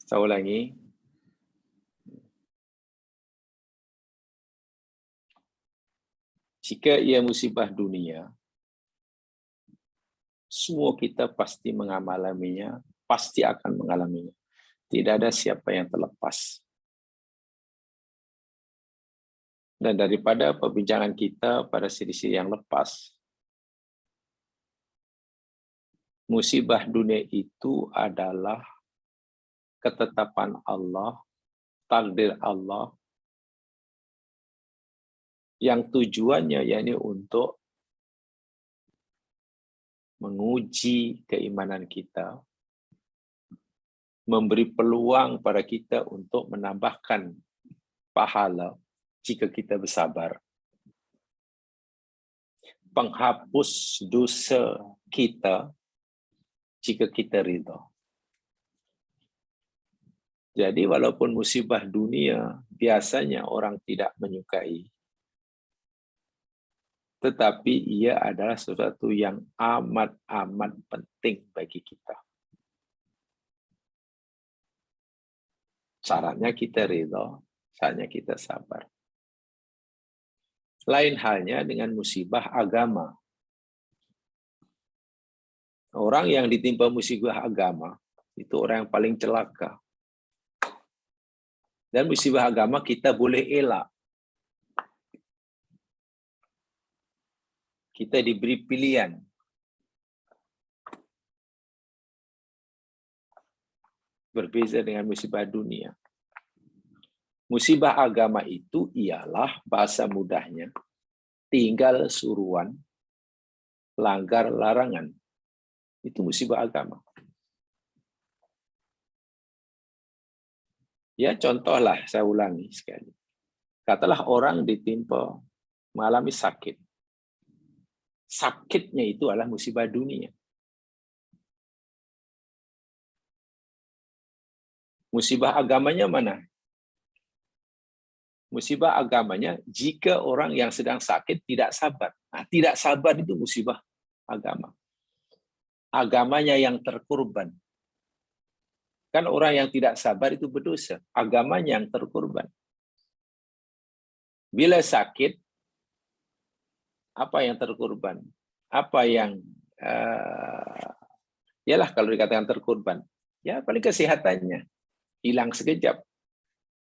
Saya ulangi. Jika ia musibah dunia, semua kita pasti mengalaminya, pasti akan mengalaminya. Tidak ada siapa yang terlepas. Dan daripada perbincangan kita pada siri-siri yang lepas, musibah dunia itu adalah ketetapan Allah, takdir Allah, yang tujuannya yakni untuk menguji keimanan kita, memberi peluang pada kita untuk menambahkan pahala jika kita bersabar, penghapus dosa kita jika kita ridha. Jadi walaupun musibah dunia biasanya orang tidak menyukai, tetapi ia adalah sesuatu yang amat-amat penting bagi kita. Syaratnya kita ridha, syaratnya kita sabar. Lain halnya dengan musibah agama. Orang yang ditimpa musibah agama, itu orang yang paling celaka. Dan musibah agama kita boleh elak. Kita diberi pilihan. Berbeza dengan musibah dunia. Musibah agama itu ialah bahasa mudahnya tinggal suruhan, langgar larangan. Itu musibah agama. Ya contohlah, saya ulangi sekali. Katalah orang ditimpa mengalami sakit. Sakitnya itu adalah musibah dunia. Musibah agamanya mana? Musibah agamanya jika orang yang sedang sakit tidak sabar. Nah, tidak sabar itu musibah agama. Agamanya yang terkorban. Kan orang yang tidak sabar itu berdosa. Agamanya yang terkorban. Bila sakit, apa yang terkorban? Apa yang ialah kalau dikatakan terkorban? Ya paling kesehatannya. Hilang sekejap.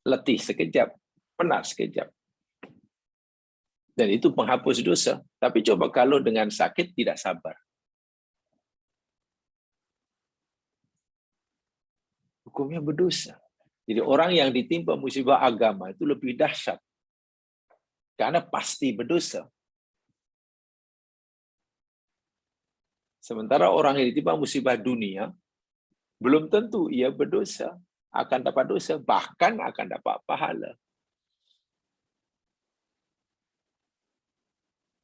Letih sekejap. Penat sekejap. Dan itu penghapus dosa. Tapi coba kalau dengan sakit tidak sabar. Hukumnya berdosa. Jadi orang yang ditimpa musibah agama itu lebih dahsyat. Karena pasti berdosa. Sementara orang yang ditimpa musibah dunia, belum tentu ia berdosa. Akan dapat dosa, bahkan akan dapat pahala.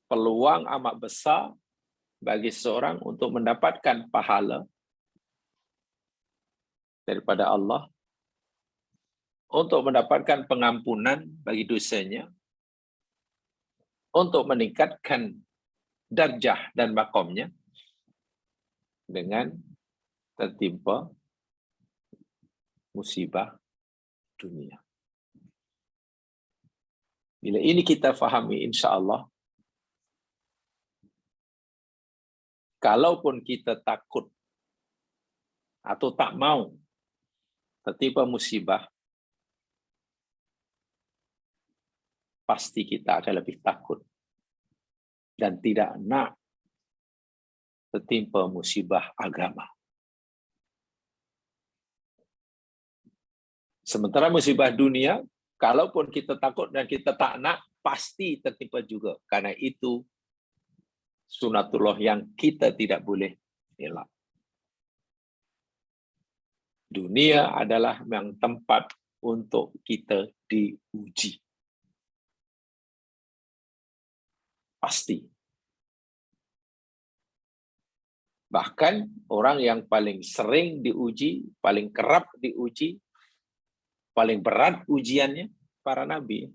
Peluang amat besar bagi seorang untuk mendapatkan pahala daripada Allah, untuk mendapatkan pengampunan bagi dosanya, untuk meningkatkan darjah dan makamnya dengan tertimpa musibah dunia. Bila ini kita fahami, insya Allah, kalaupun kita takut atau tak mau tertimpa musibah, pasti kita akan lebih takut dan tidak nak tertimpa musibah agama. Sementara musibah dunia, kalaupun kita takut dan kita tak nak, pasti tertimpa juga. Karena itu sunatullah yang kita tidak boleh elak. Dunia adalah yang tempat untuk kita diuji. Pasti. Bahkan orang yang paling sering diuji, paling kerap diuji, paling berat ujiannya, para nabi.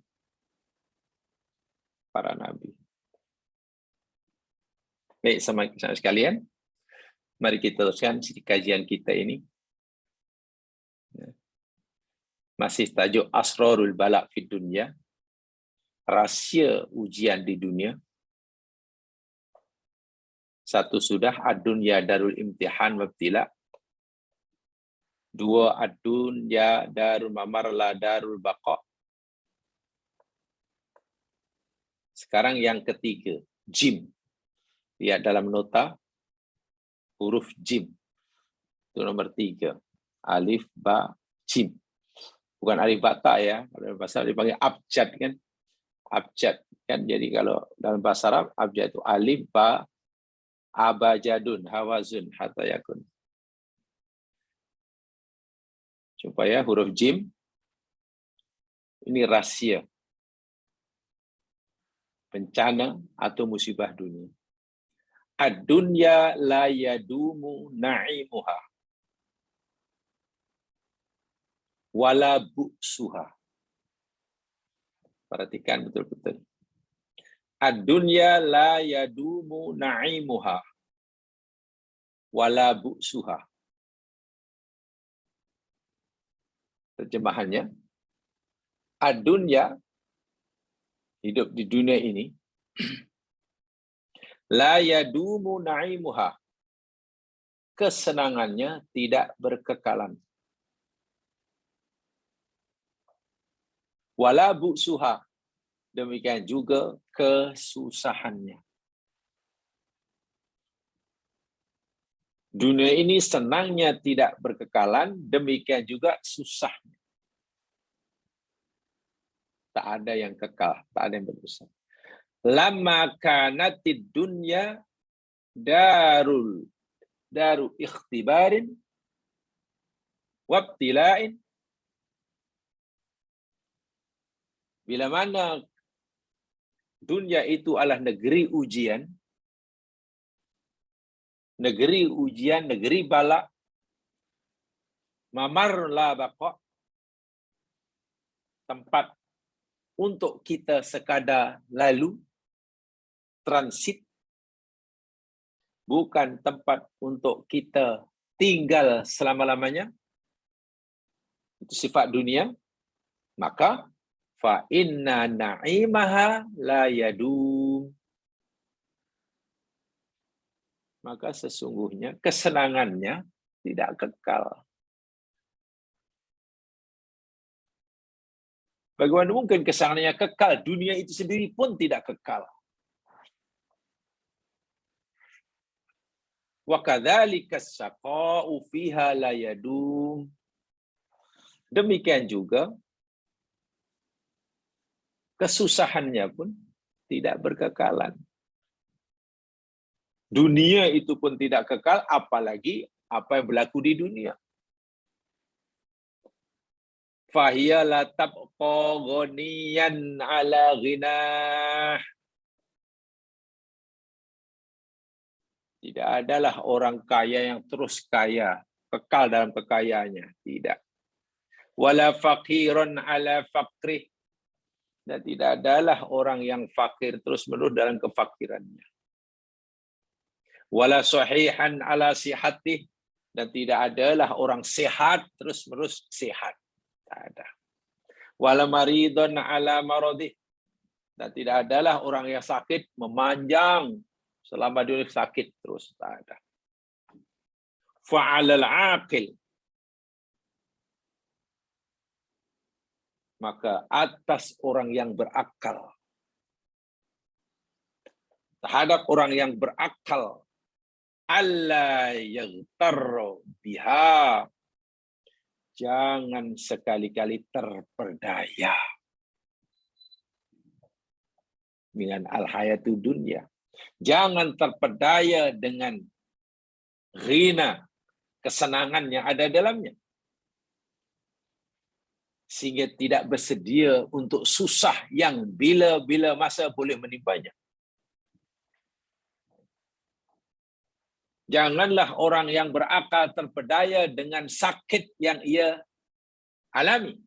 Para nabi. Baik, sama sekalian, mari kita teruskan kajian kita ini. Masih tajuk Asrarul Bala' fid Dunya, rahsia ujian di dunia. Satu sudah ad-dunya darul imtihan wabtila. Dua ad-dunya darul mamar la darul baqa. Sekarang yang ketiga, jim. Lihat dalam nota huruf jim. Itu nomor 3. Alif, ba, jim. Bukan alif ba ta ya. Dalam bahasa Arab dipanggil abjad kan. Abjad kan. Jadi kalau dalam bahasa Arab abjad itu alif, ba, abajadun, hawazun, hatta yakun. Supaya huruf jim ini rahsia. Bencana atau musibah dunia. Ad-dunya la yadumu na'imuha wala bu'suha. Perhatikan betul-betul. Ad-dunya la yadumu na'imuha wala bu'suha. Terjemahannya, ad-dunya, hidup di dunia ini, la yadumu na'imuha, kesenangannya tidak berkekalan. Wala bu'suha, demikian juga kesusahannya. Dunia ini senangnya tidak berkekalan, demikian juga susahnya. Tak ada yang kekal, tak ada yang berusaha. Lama kanatid dunya daru ikhtibarin wabtila'in. Bila mana dunia itu adalah negeri ujian, negeri bala, mamar la baqa, tempat untuk kita sekadar lalu, transit, bukan tempat untuk kita tinggal selama-lamanya, itu sifat dunia, maka fa inna na'imaha la yadum. Maka sesungguhnya kesenangannya tidak kekal. Bagaimana mungkin kesenangannya kekal? Dunia itu sendiri pun tidak kekal. Wa kadzalika as-saqa'u fiha la yadum. Demikian juga kesusahannya pun tidak berkekalan. Dunia itu pun tidak kekal, apalagi apa yang berlaku di dunia. Fahiya la tabqa ghaniyan ala ghinah. Tidak adalah orang kaya yang terus kaya, kekal dalam kekayaannya. Tidak. Wala faqiran ala faqrih. Dan tidak adalah orang yang fakir terus-menerus dalam kefakirannya. Wala sahihan ala sihatih. Dan tidak adalah orang sehat terus-menerus sehat. Tak ada. Wala maridun ala maradih. Dan tidak adalah orang yang sakit memanjang selama dia sakit terus. Tak ada. Fa'alal aqil. Maka atas orang yang berakal, terhadap orang yang berakal, alla yaghtarru biha, jangan sekali-kali terperdaya dengan al-hayatu dunya. Jangan terpedaya dengan ghina, kesenangan yang ada dalamnya. Sehingga tidak bersedia untuk susah yang bila-bila masa boleh menimpanya. Janganlah orang yang berakal terpedaya dengan sakit yang ia alami.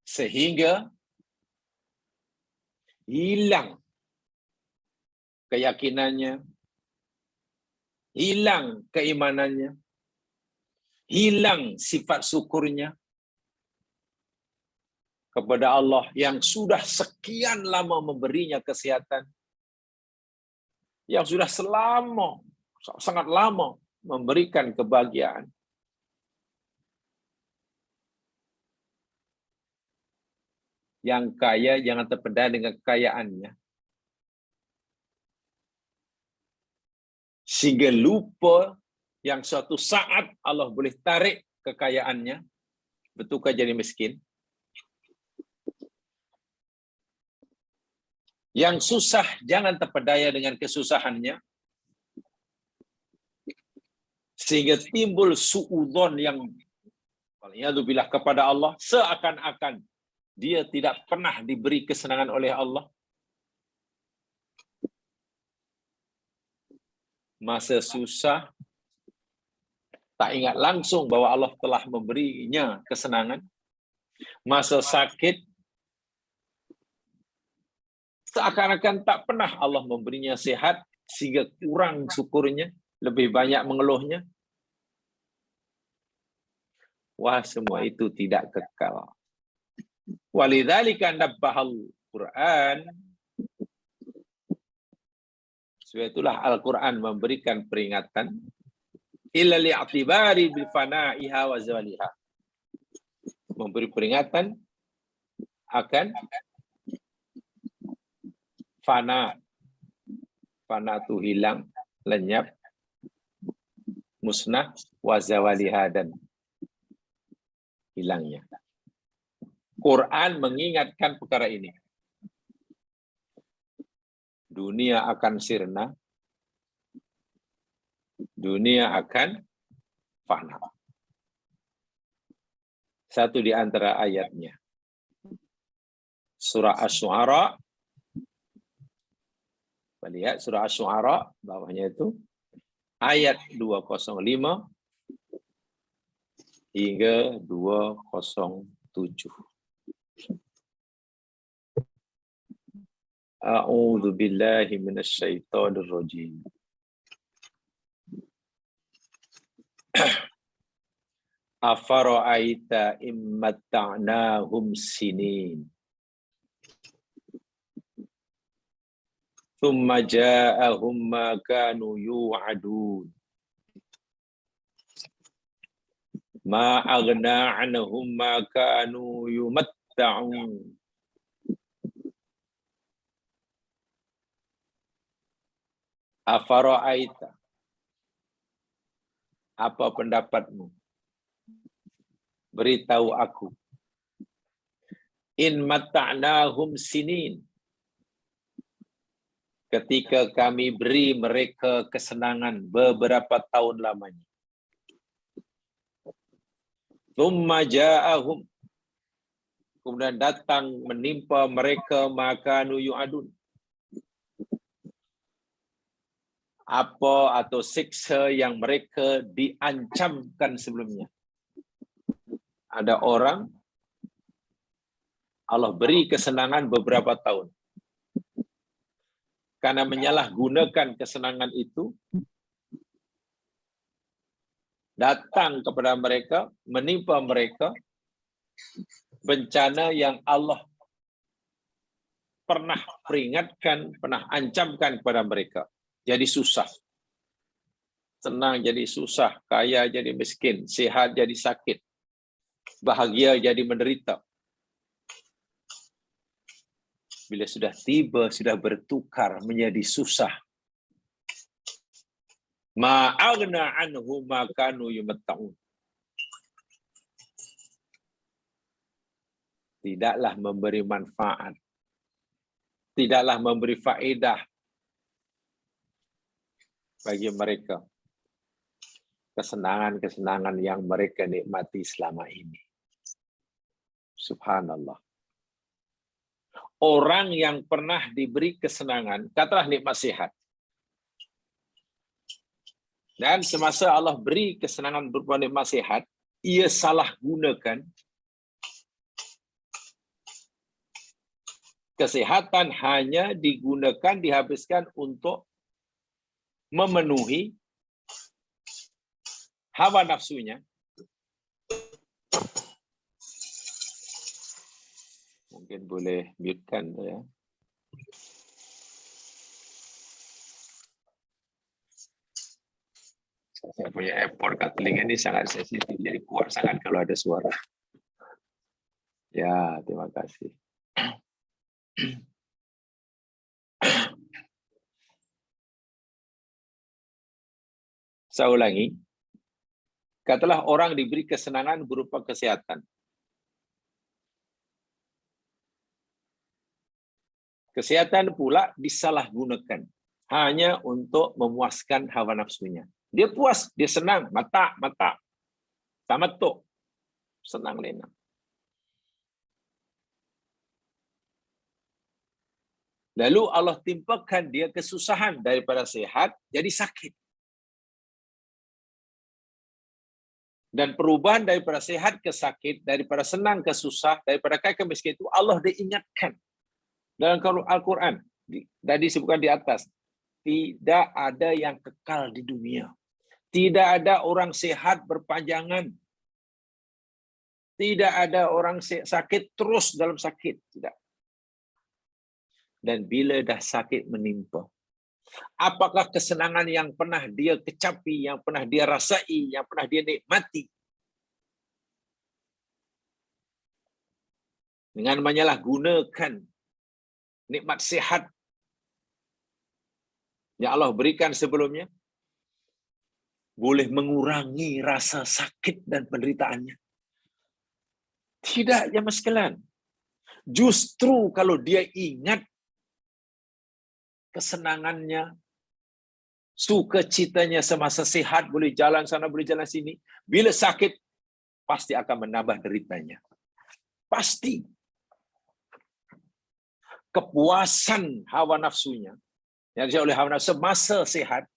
Sehingga hilang keyakinannya, hilang keimanannya, hilang sifat syukurnya kepada Allah yang sudah sekian lama memberinya kesehatan, yang sudah sangat lama memberikan kebahagiaan. Yang kaya jangan terpedaya dengan kekayaannya, sehingga lupa yang suatu saat Allah boleh tarik kekayaannya, bertukar jadi miskin. Yang susah jangan terpedaya dengan kesusahannya, sehingga timbul suudzon yang waliyadzubillah kepada Allah, seakan-akan dia tidak pernah diberi kesenangan oleh Allah. Masa susah tak ingat langsung bahwa Allah telah memberinya kesenangan. Masa sakit seakan-akan tak pernah Allah memberinya sehat, sehingga kurang syukurnya, lebih banyak mengeluhnya. Wah, semua itu tidak kekal. Walidzalika nabbahal Quran. Sebab itulah Al-Quran memberikan peringatan illa li'atibari bil fana'iha wa zawaliha. Memberi peringatan akan fana. Fana itu hilang, lenyap, musnah, wa zawaliha, dan hilangnya. Quran mengingatkan perkara ini. Dunia akan sirna, dunia akan fana. Satu di antara ayatnya, surah Asy-Syu'ara. Lihat surah Asy-Syu'ara, bawahnya itu ayat 205 hingga 207. A'udzu billahi minasy syaithanir rajim. Afara'aita immatta'nahum sinin thumma ja'ahum ma kanu yu'adun ma aghna 'anhum ma kanu yumatta'un afara'aita, apa pendapatmu? Beritahu aku. In matta'nahum sinin, ketika kami beri mereka kesenangan beberapa tahun lamanya. Thumma ja'ahum, kemudian datang menimpa mereka makanu yu'adun, apa atau siksa yang mereka diancamkan sebelumnya. Ada orang Allah beri kesenangan beberapa tahun, karena menyalahgunakan kesenangan itu, datang kepada mereka, menimpa mereka bencana yang Allah pernah peringatkan, pernah ancamkan kepada mereka. Jadi susah. Senang jadi susah, kaya jadi miskin, sehat jadi sakit, bahagia jadi menderita. Bila sudah tiba, sudah bertukar menjadi susah. Ma'aghna anhu ma kanu yumatta'un. Tidaklah memberi manfaat, tidaklah memberi faedah bagi mereka kesenangan-kesenangan yang mereka nikmati selama ini. Subhanallah. Orang yang pernah diberi kesenangan, katalah nikmat sehat, dan semasa Allah beri kesenangan berupa nikmat sehat, ia salah gunakan kesehatan, hanya digunakan, dihabiskan untuk memenuhi hawa nafsunya. Mungkin boleh mute-kan ya. Saya punya AirPod kat telinga ini sangat sensitif, jadi kuat sangat kalau ada suara. Ya, terima kasih. Saya ulangi. Katalah orang diberi kesenangan berupa kesehatan. Kesehatan pula disalahgunakan hanya untuk memuaskan hawa nafsunya. Dia puas, dia senang, mata, tamattu, senang lena. Lalu Allah timpakan dia kesusahan daripada sehat jadi sakit. Dan perubahan daripada sehat ke sakit, daripada senang ke susah, daripada kaya ke miskin itu Allah diingatkan. Dalam Al-Quran, tadi disebutkan di atas, tidak ada yang kekal di dunia. Tidak ada orang sehat berpanjangan. Tidak ada orang sakit terus dalam sakit. Tidak. Dan bila dah sakit menimpa, apakah kesenangan yang pernah dia kecapi, yang pernah dia rasai, yang pernah dia nikmati, dengan menyalahgunakan nikmat sehat yang Allah berikan sebelumnya, boleh mengurangi rasa sakit dan penderitaannya? Tidak, jemaah sekalian. Justru kalau dia ingat kesenangannya, sukacitanya semasa sehat, boleh jalan sana, boleh jalan sini, bila sakit, pasti akan menambah deritanya. Pasti. Kepuasan hawa nafsunya yang dirasakan oleh hawa nafsu semasa sehat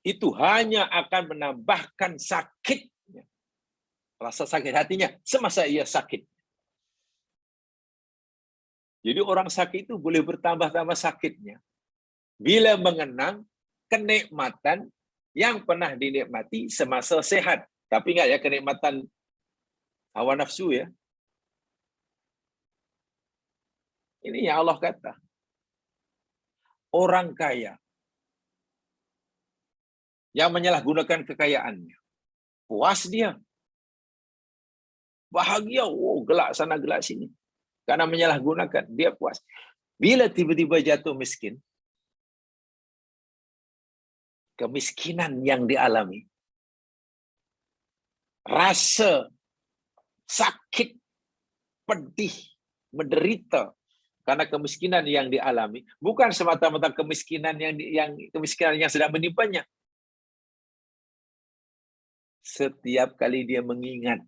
itu hanya akan menambahkan sakitnya, rasa sakit hatinya semasa ia sakit. Jadi orang sakit itu boleh bertambah-tambah sakitnya bila mengenang kenikmatan yang pernah dinikmati semasa sehat. Tapi ingat ya, kenikmatan hawa nafsu ya. Ini yang Allah kata. Orang kaya yang menyalahgunakan kekayaannya, puas dia. Bahagia, gelak sana, gelak sini. Karena menyalahgunakan, dia puas. Bila tiba-tiba jatuh miskin, kemiskinan yang dialami, rasa sakit, pedih, menderita, karena kemiskinan yang dialami bukan semata-mata kemiskinan yang sedang menimpanya. Setiap kali dia mengingat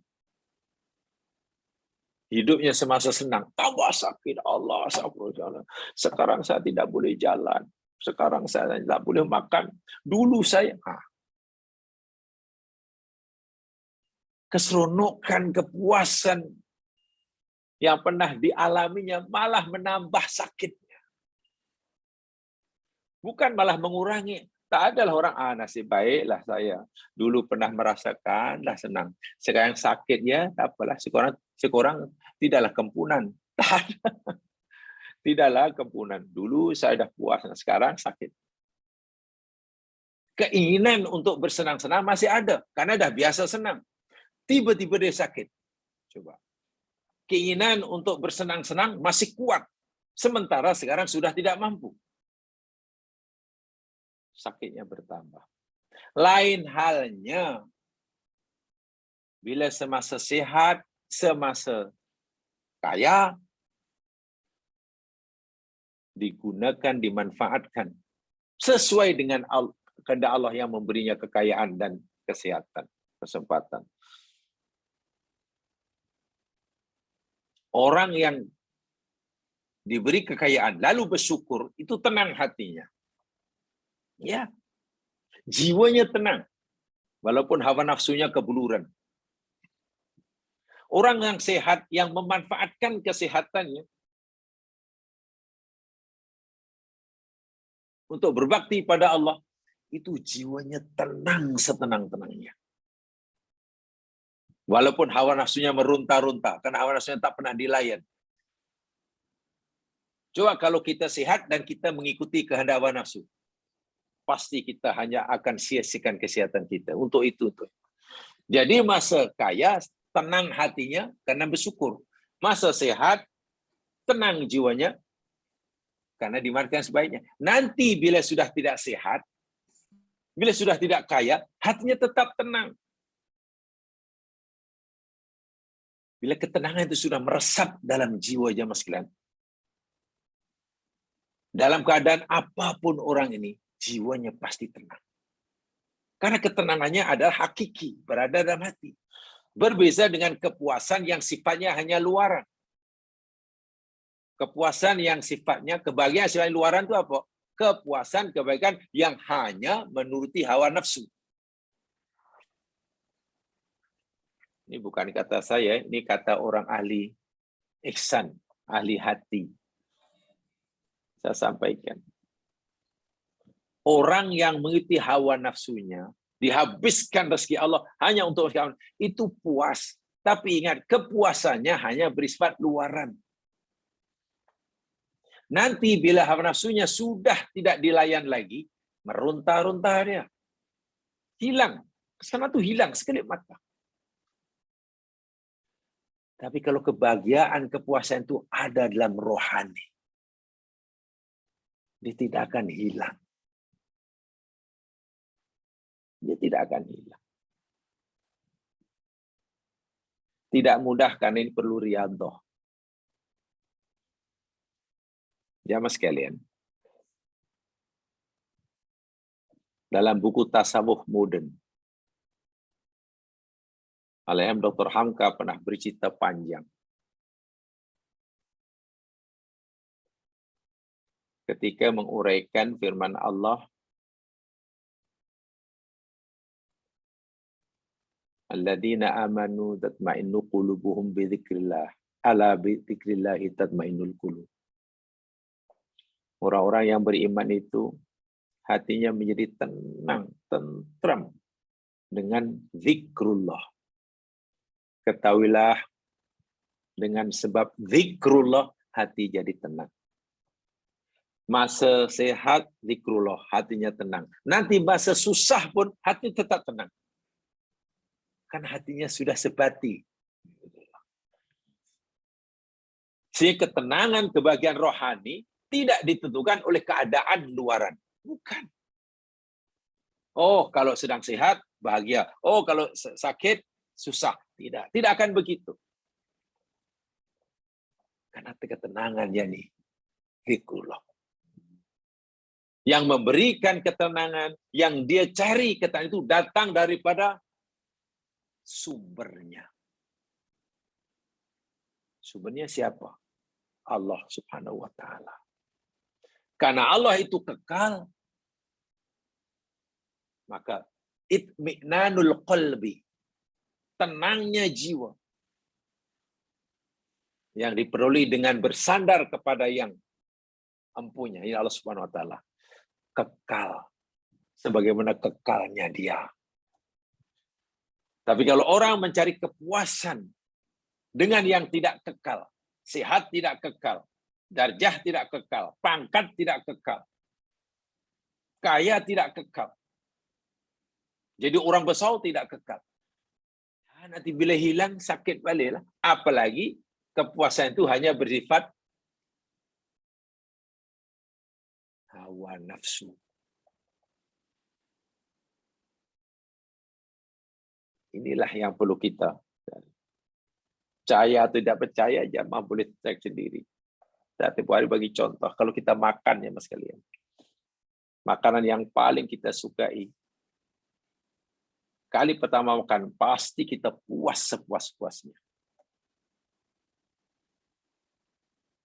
hidupnya semasa senang, tambah sakit. Allah, sekarang saya tidak boleh jalan, sekarang saya tidak boleh makan. Dulu saya keseronokan, kepuasan yang pernah dialaminya malah menambah sakitnya. Bukan malah mengurangi. Tak adalah orang, nasib baiklah saya. Dulu pernah merasakan, dah senang. Sekarang sakit ya, tak apalah. Sekurang tidaklah kempunan. Tidaklah kempunan. Dulu saya dah puas, sekarang sakit. Keinginan untuk bersenang-senang masih ada. Karena dah biasa senang. Tiba-tiba dia sakit. Coba. Keinginan untuk bersenang-senang masih kuat. Sementara sekarang sudah tidak mampu. Sakitnya bertambah. Lain halnya bila semasa sehat, semasa kaya, digunakan, dimanfaatkan sesuai dengan kehendak Allah yang memberinya kekayaan dan kesehatan, kesempatan. Orang yang diberi kekayaan lalu bersyukur, itu tenang hatinya. Ya. Jiwanya tenang walaupun hawa nafsunya kebuluran. Orang yang sehat yang memanfaatkan kesehatannya untuk berbakti pada Allah, itu jiwanya tenang setenang-tenangnya. Walaupun hawa nafsunya meronta-ronta, karena hawa nafsunya tak pernah dilayan. Coba kalau kita sehat dan kita mengikuti kehendak hawa nafsu, pasti kita hanya akan sia-siakan kesehatan kita. Untuk itu tuh. Jadi masa kaya, tenang hatinya karena bersyukur. Masa sehat, tenang jiwanya karena dimakan sebaiknya. Nanti bila sudah tidak sehat, bila sudah tidak kaya, hatinya tetap tenang. Bila ketenangan itu sudah meresap dalam jiwa jamaah sekalian, dalam keadaan apapun orang ini, jiwanya pasti tenang. Karena ketenangannya adalah hakiki, berada dalam hati. Berbeza dengan kepuasan yang sifatnya hanya luaran. Kepuasan yang sifatnya, kebahagiaan sifatnya luaran itu apa? Kepuasan, kebaikan yang hanya menuruti hawa nafsu. Ini bukan kata saya, ini kata orang ahli ihsan, ahli hati. Saya sampaikan. Orang yang mengikuti hawa nafsunya, dihabiskan rezeki Allah hanya untuk rezeki Allah, itu puas. Tapi ingat, kepuasannya hanya bersifat luaran. Nanti bila hawa nafsunya sudah tidak dilayan lagi, meronta-ronta dia. Hilang. Kesana tuh hilang sekelip mata. Tapi kalau kebahagiaan, kepuasan itu ada dalam rohani, dia tidak akan hilang. Dia tidak akan hilang. Tidak mudah karena ini perlu riyadhah. Jamaah sekalian, dalam buku Tasawuf Modern, Al-Imam Dr. Hamka pernah bercerita panjang. Ketika menguraikan firman Allah, alladzina amanu tatma'innu qulubuhum bi dzikrillah, ala bi dzikrillah tatma'innul qulub. Orang-orang yang beriman itu hatinya menjadi tenang, tentram dengan zikrullah. Ketahuilah, dengan sebab zikrullah hati jadi tenang. Masa sehat zikrullah, hatinya tenang. Nanti masa susah pun hati tetap tenang. Kan hatinya sudah sebati. Sehingga ketenangan, kebahagiaan rohani tidak ditentukan oleh keadaan luaran. Bukan. Oh, kalau sedang sehat, bahagia. Oh, kalau sakit, susah. Tidak akan begitu. Karena ketenangannya nih, zikrullah. Yang memberikan ketenangan, yang dia cari ketenangan itu datang daripada sumbernya. Sumbernya siapa? Allah Subhanahu wa Ta'ala. Karena Allah itu kekal, maka itmi'nanul qalbi, tenangnya jiwa, yang diperoleh dengan bersandar kepada yang empunya, ini Allah Subhanahu wa Ta'ala, kekal sebagaimana kekalnya dia. Tapi kalau orang mencari kepuasan dengan yang tidak kekal, sehat tidak kekal, darjah tidak kekal, pangkat tidak kekal, kaya tidak kekal, jadi orang besar tidak kekal. Nanti bila hilang sakit baliklah. Apalagi kepuasan itu hanya bersifat hawa nafsu. Inilah yang perlu kita percaya atau tidak percaya, jamaah boleh cek sendiri. Setiap hari bagi contoh, kalau kita makan ya mas kalian, makanan yang paling kita sukai, kali pertama makan pasti kita puas sepuas-puasnya.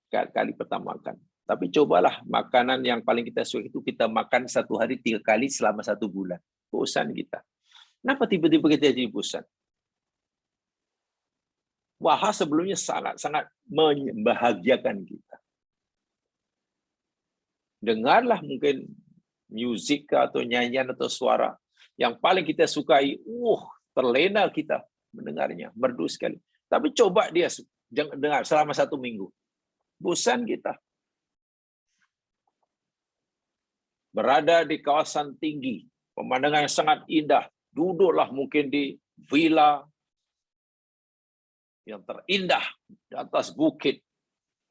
Kali pertama makan. Tapi cobalah makanan yang paling kita suka itu kita makan 1 hari 3 kali selama 1 bulan. Bosan kita. Kenapa tiba-tiba kita jadi bosan? Wah, sebelumnya sangat-sangat membahagiakan kita. Dengarlah mungkin Musik atau nyanyian atau suara yang paling kita sukai, terlena kita mendengarnya, merdu sekali. Tapi coba dia dengar selama 1 minggu. Bosan kita. Berada di kawasan tinggi, pemandangan yang sangat indah, duduklah mungkin di villa yang terindah di atas bukit,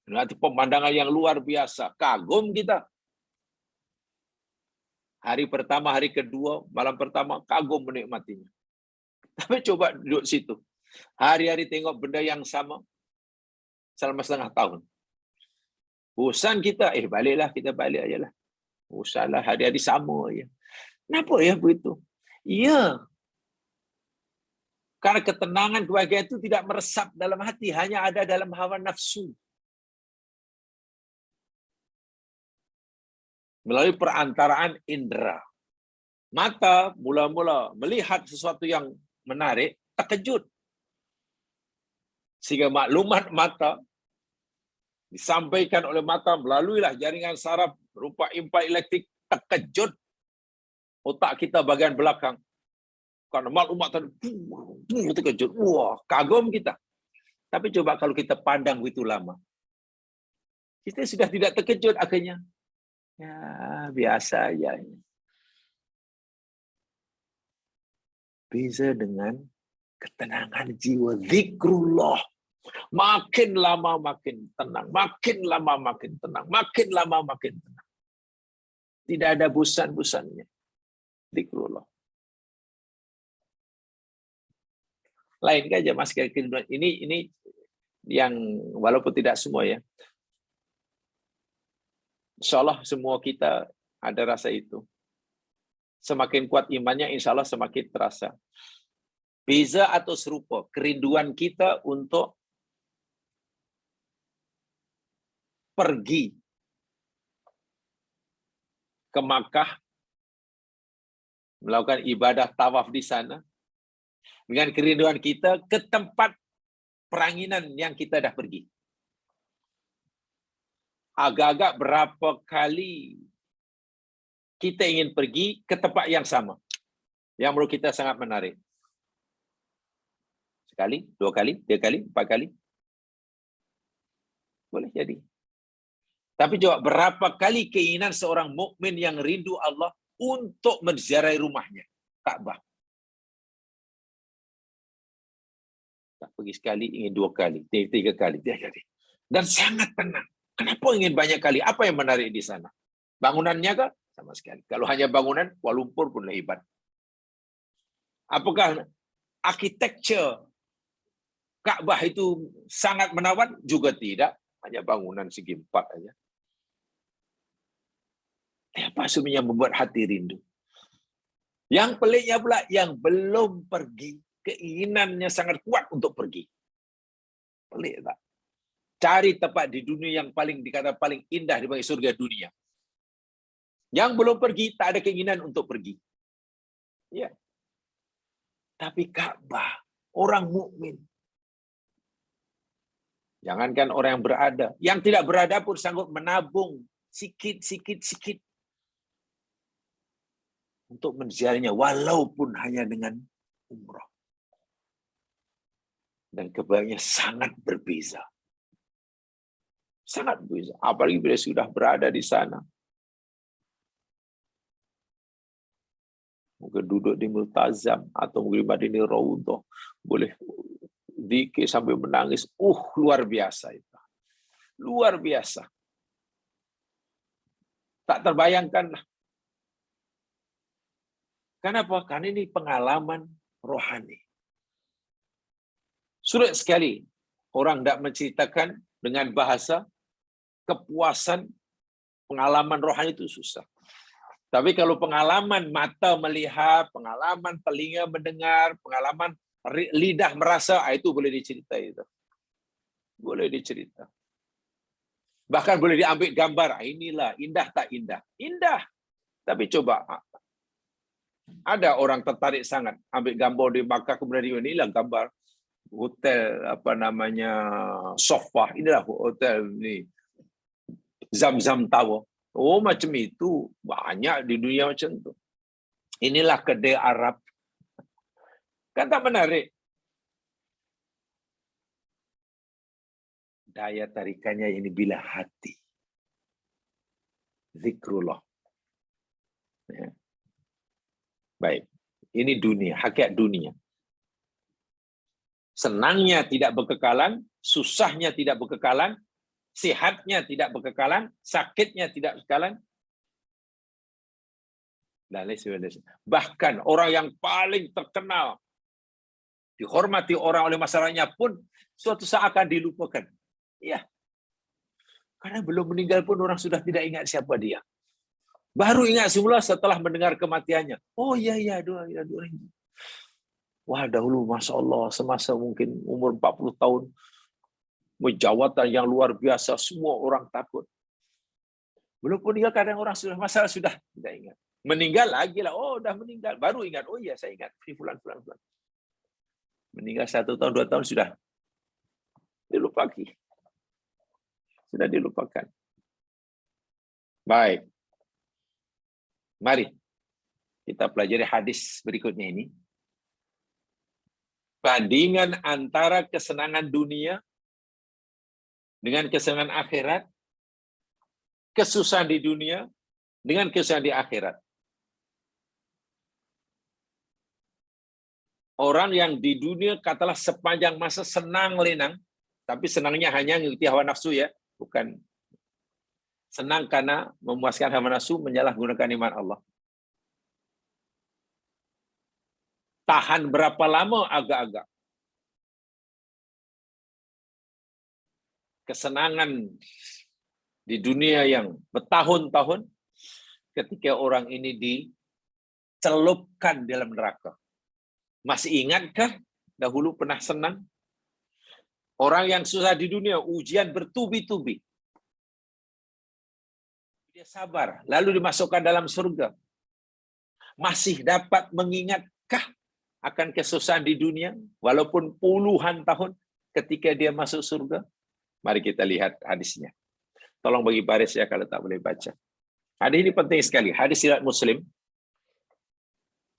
nanti pemandangan yang luar biasa, kagum kita. Hari pertama, hari kedua, malam pertama, kagum menikmatinya. Tapi coba duduk situ, hari-hari tengok benda yang sama selama 1/2 tahun. Bosan kita, baliklah, kita balik aja lah. Bosanlah, hari-hari sama aja. Kenapa ya begitu? Iya. Karena ketenangan, kebahagiaan itu tidak meresap dalam hati, hanya ada dalam hawa nafsu. Melalui perantaraan indera. Mata mula-mula melihat sesuatu yang menarik, terkejut. Sehingga maklumat mata disampaikan oleh mata melaluilah jaringan saraf berupa impan elektrik, terkejut otak kita bagian belakang. Karena maklumat tadi terkejut. Wah, kagum kita. Tapi coba kalau kita pandang begitu lama, kita sudah tidak terkejut akhirnya. Ya, biasa aja. Beza dengan ketenangan jiwa, zikrullah. Makin lama makin tenang, makin lama makin tenang, makin lama makin tenang. Tidak ada bosan-bosannya. Zikrullah. Lain aja Mas kehidupan ini yang walaupun tidak semua ya. Insya Allah semua kita ada rasa itu. Semakin kuat imannya, insya Allah semakin terasa. Beza atau serupa, kerinduan kita untuk pergi ke Makkah, melakukan ibadah tawaf di sana, dengan kerinduan kita ke tempat peranginan yang kita dah pergi. Agak-agak berapa kali kita ingin pergi ke tempat yang sama, yang menurut kita sangat menarik. Sekali, 2 kali, 3 kali, 4 kali. Boleh jadi. Tapi coba berapa kali keinginan seorang mukmin yang rindu Allah untuk menziarahi rumahnya, Ka'bah. Tak pergi sekali, ingin 2 kali, 3 kali, 3 kali. Dan sangat tenang. Kenapa ingin banyak kali? Apa yang menarik di sana? Bangunannya kah? Sama sekali. Kalau hanya bangunan, Kuala Lumpur pun hebat. Apakah arsitektur Ka'bah itu sangat menawan? Juga tidak. Hanya bangunan segi 4 aja. Apa sebenarnya membuat hati rindu? Yang peliknya pula, yang belum pergi, keinginannya sangat kuat untuk pergi. Pelik tak? Cari tempat di dunia yang paling dikata paling indah dibanding surga dunia. Yang belum pergi, tak ada keinginan untuk pergi. Ya. Tapi Ka'bah, orang mukmin. Jangankan orang yang berada, yang tidak berada pun sanggup menabung sikit untuk menziarahinya, walaupun hanya dengan umrah. Dan kebahagiaannya sangat berbeza. Sangat berbeza. Apalagi bila sudah berada di sana. Mungkin duduk di Multazam atau mungkin di Madinah Raudhah, boleh zikir sampai menangis. Luar biasa itu. Luar biasa. Tak terbayangkan. Kenapa? Karena ini pengalaman rohani. Sulit sekali orang tidak menceritakan dengan bahasa kepuasan pengalaman rohani itu susah. Tapi kalau pengalaman mata melihat, pengalaman telinga mendengar, pengalaman lidah merasa, itu boleh dicerita itu. Boleh dicerita. Bahkan boleh diambil gambar. Inilah indah tak indah? Indah. Tapi coba ada orang tertarik sangat ambil gambar di Makkah, kemudian inilah gambar hotel sofa, inilah hotel ni Zam-Zam Tower. Oh, macam itu. Banyak di dunia macam itu. Inilah kedai Arab. Kan tak menarik? Daya tarikannya ini bila hati. Zikrullah. Ya. Baik. Ini dunia, hakikat dunia. Senangnya tidak berkekalan, susahnya tidak berkekalan, sehatnya tidak berkekalan, sakitnya tidak berkekalan. Dan lain sebagainya. Bahkan orang yang paling terkenal, dihormati orang oleh masyarakatnya pun suatu saat akan dilupakan. Ya. Karena belum meninggal pun orang sudah tidak ingat siapa dia. Baru ingat semula setelah mendengar kematiannya. Oh iya, dua. Wah, dahulu Masya Allah, semasa mungkin umur 40 tahun, jawatan yang luar biasa, semua orang takut. Belum meninggal, kadang orang sudah masalah sudah tidak ingat. Meninggal lagi lah, oh dah meninggal. Baru ingat, oh iya saya ingat, fulan. Meninggal 1 tahun, 2 tahun sudah dilupakan. Sudah dilupakan. Baik. Mari kita pelajari hadis berikutnya ini. Bandingan antara kesenangan dunia dengan kesenangan akhirat, kesusahan di dunia dengan kesusahan di akhirat. Orang yang di dunia katalah sepanjang masa senang lenang, tapi senangnya hanya mengikuti hawa nafsu ya, bukan senang karena memuaskan hawa nafsu, menyalahgunakan iman Allah. Tahan berapa lama agak-agak. Kesenangan di dunia yang bertahun-tahun, ketika orang ini dicelupkan dalam neraka. Masih ingatkah dahulu pernah senang? Orang yang susah di dunia, ujian bertubi-tubi. Dia sabar, lalu dimasukkan dalam surga. Masih dapat mengingatkah akan kesusahan di dunia, walaupun puluhan tahun ketika dia masuk surga? Mari kita lihat hadisnya. Tolong bagi baris ya kalau tak boleh baca. Hadis ini penting sekali. Hadis riwayat Muslim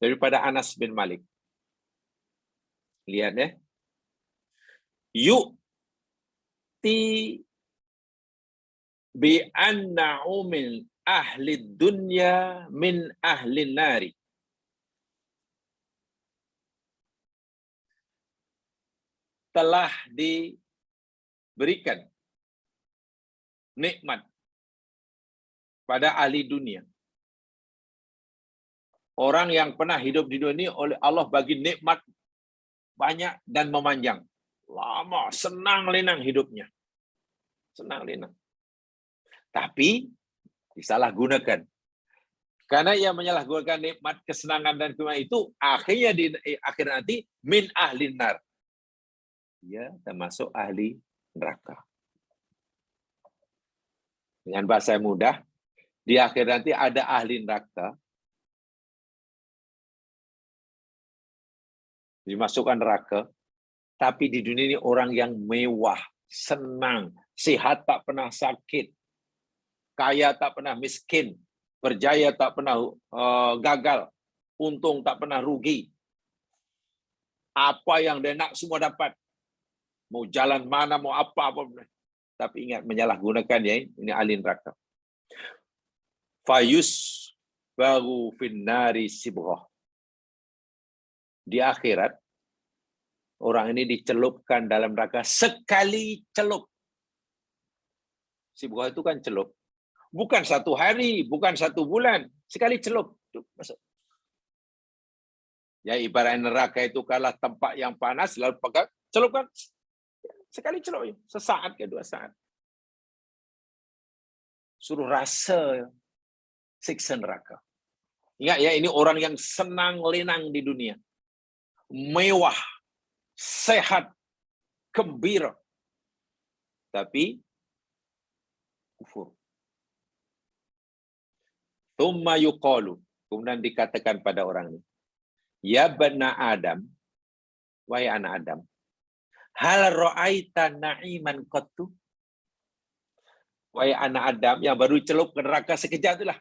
daripada Anas bin Malik. Lihat ya. Yu'ti bi anna'umil ahli dunya min ahli nari. Telah diberikan nikmat pada ahli dunia. Orang yang pernah hidup di dunia ini oleh Allah bagi nikmat banyak dan memanjang. Lama, senang lenang hidupnya. Senang lenang. Tapi disalahgunakan. Karena ia menyalahgunakan nikmat kesenangan dan kemenangan itu, akhirnya di akhir nanti min ahli nar. Ia termasuk ahli neraka. Dengan bahasa yang mudah, di akhir nanti ada ahli neraka, dimasukkan neraka, tapi di dunia ini orang yang mewah, senang, sehat tak pernah sakit, kaya tak pernah miskin, berjaya tak pernah gagal, untung tak pernah rugi. Apa yang dia nak semua dapat. Mau jalan mana, mau apa-apa. Tapi ingat, menyalahgunakan ya, ini ahli neraka. Fayus baru finnari sibghah. Di akhirat, orang ini dicelupkan dalam neraka sekali celup. Sibghah itu kan celup. Bukan 1 hari, bukan 1 bulan. Sekali celup. Masuk. Ya, ibarat neraka itu kalah tempat yang panas, lalu pakai celupkan. Sekali celup. Sesaat ke 2 saat. Suruh rasa siksa neraka. Ingat ya, ini orang yang senang lenang di dunia. Mewah, sehat, gembira. Tapi kufur. Tsumma yuqalu, kemudian dikatakan pada orang ini, ya bani Adam, wahai anak Adam, hal ra'aita na'iman qattu? Wahai anak Adam yang baru celup ke neraka sekejap itulah.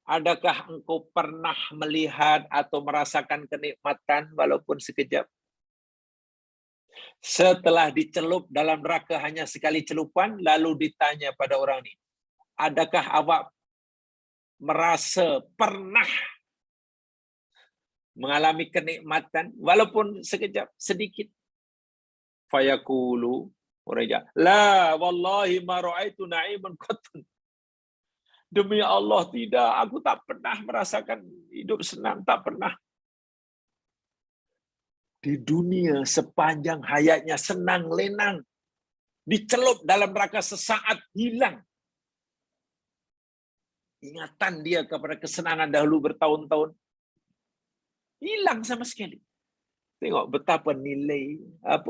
Adakah engkau pernah melihat atau merasakan kenikmatan walaupun sekejap? Setelah dicelup dalam neraka hanya sekali celupan, lalu ditanya pada orang ini, adakah awak merasa pernah mengalami kenikmatan walaupun sekejap, sedikit? Fayaqulu, orang la wallahi ma ra'aitu na'iman qattun. Demi Allah tidak, aku tak pernah merasakan hidup senang, tak pernah. Di dunia sepanjang hayatnya senang lenang, dicelup dalam neraka sesaat hilang ingatan dia kepada kesenangan dahulu bertahun-tahun, hilang sama sekali. Tengok betapa nilai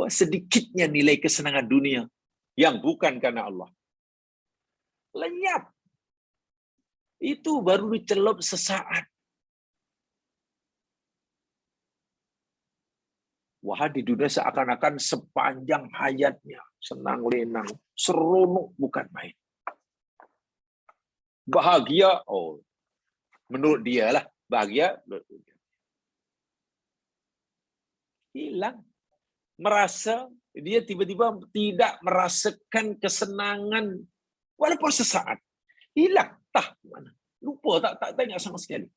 sedikitnya nilai kesenangan dunia yang bukan karena Allah. Lenyap. Itu baru dicelup sesaat. Wah, di dunia seakan-akan sepanjang hayatnya senang lenang, seronok bukan main. Bahagia, menurut dia lah bahagia, hilang. Merasa dia tiba-tiba tidak merasakan kesenangan walaupun sesaat, hilang, mana, lupa, tak tanya sama sekali.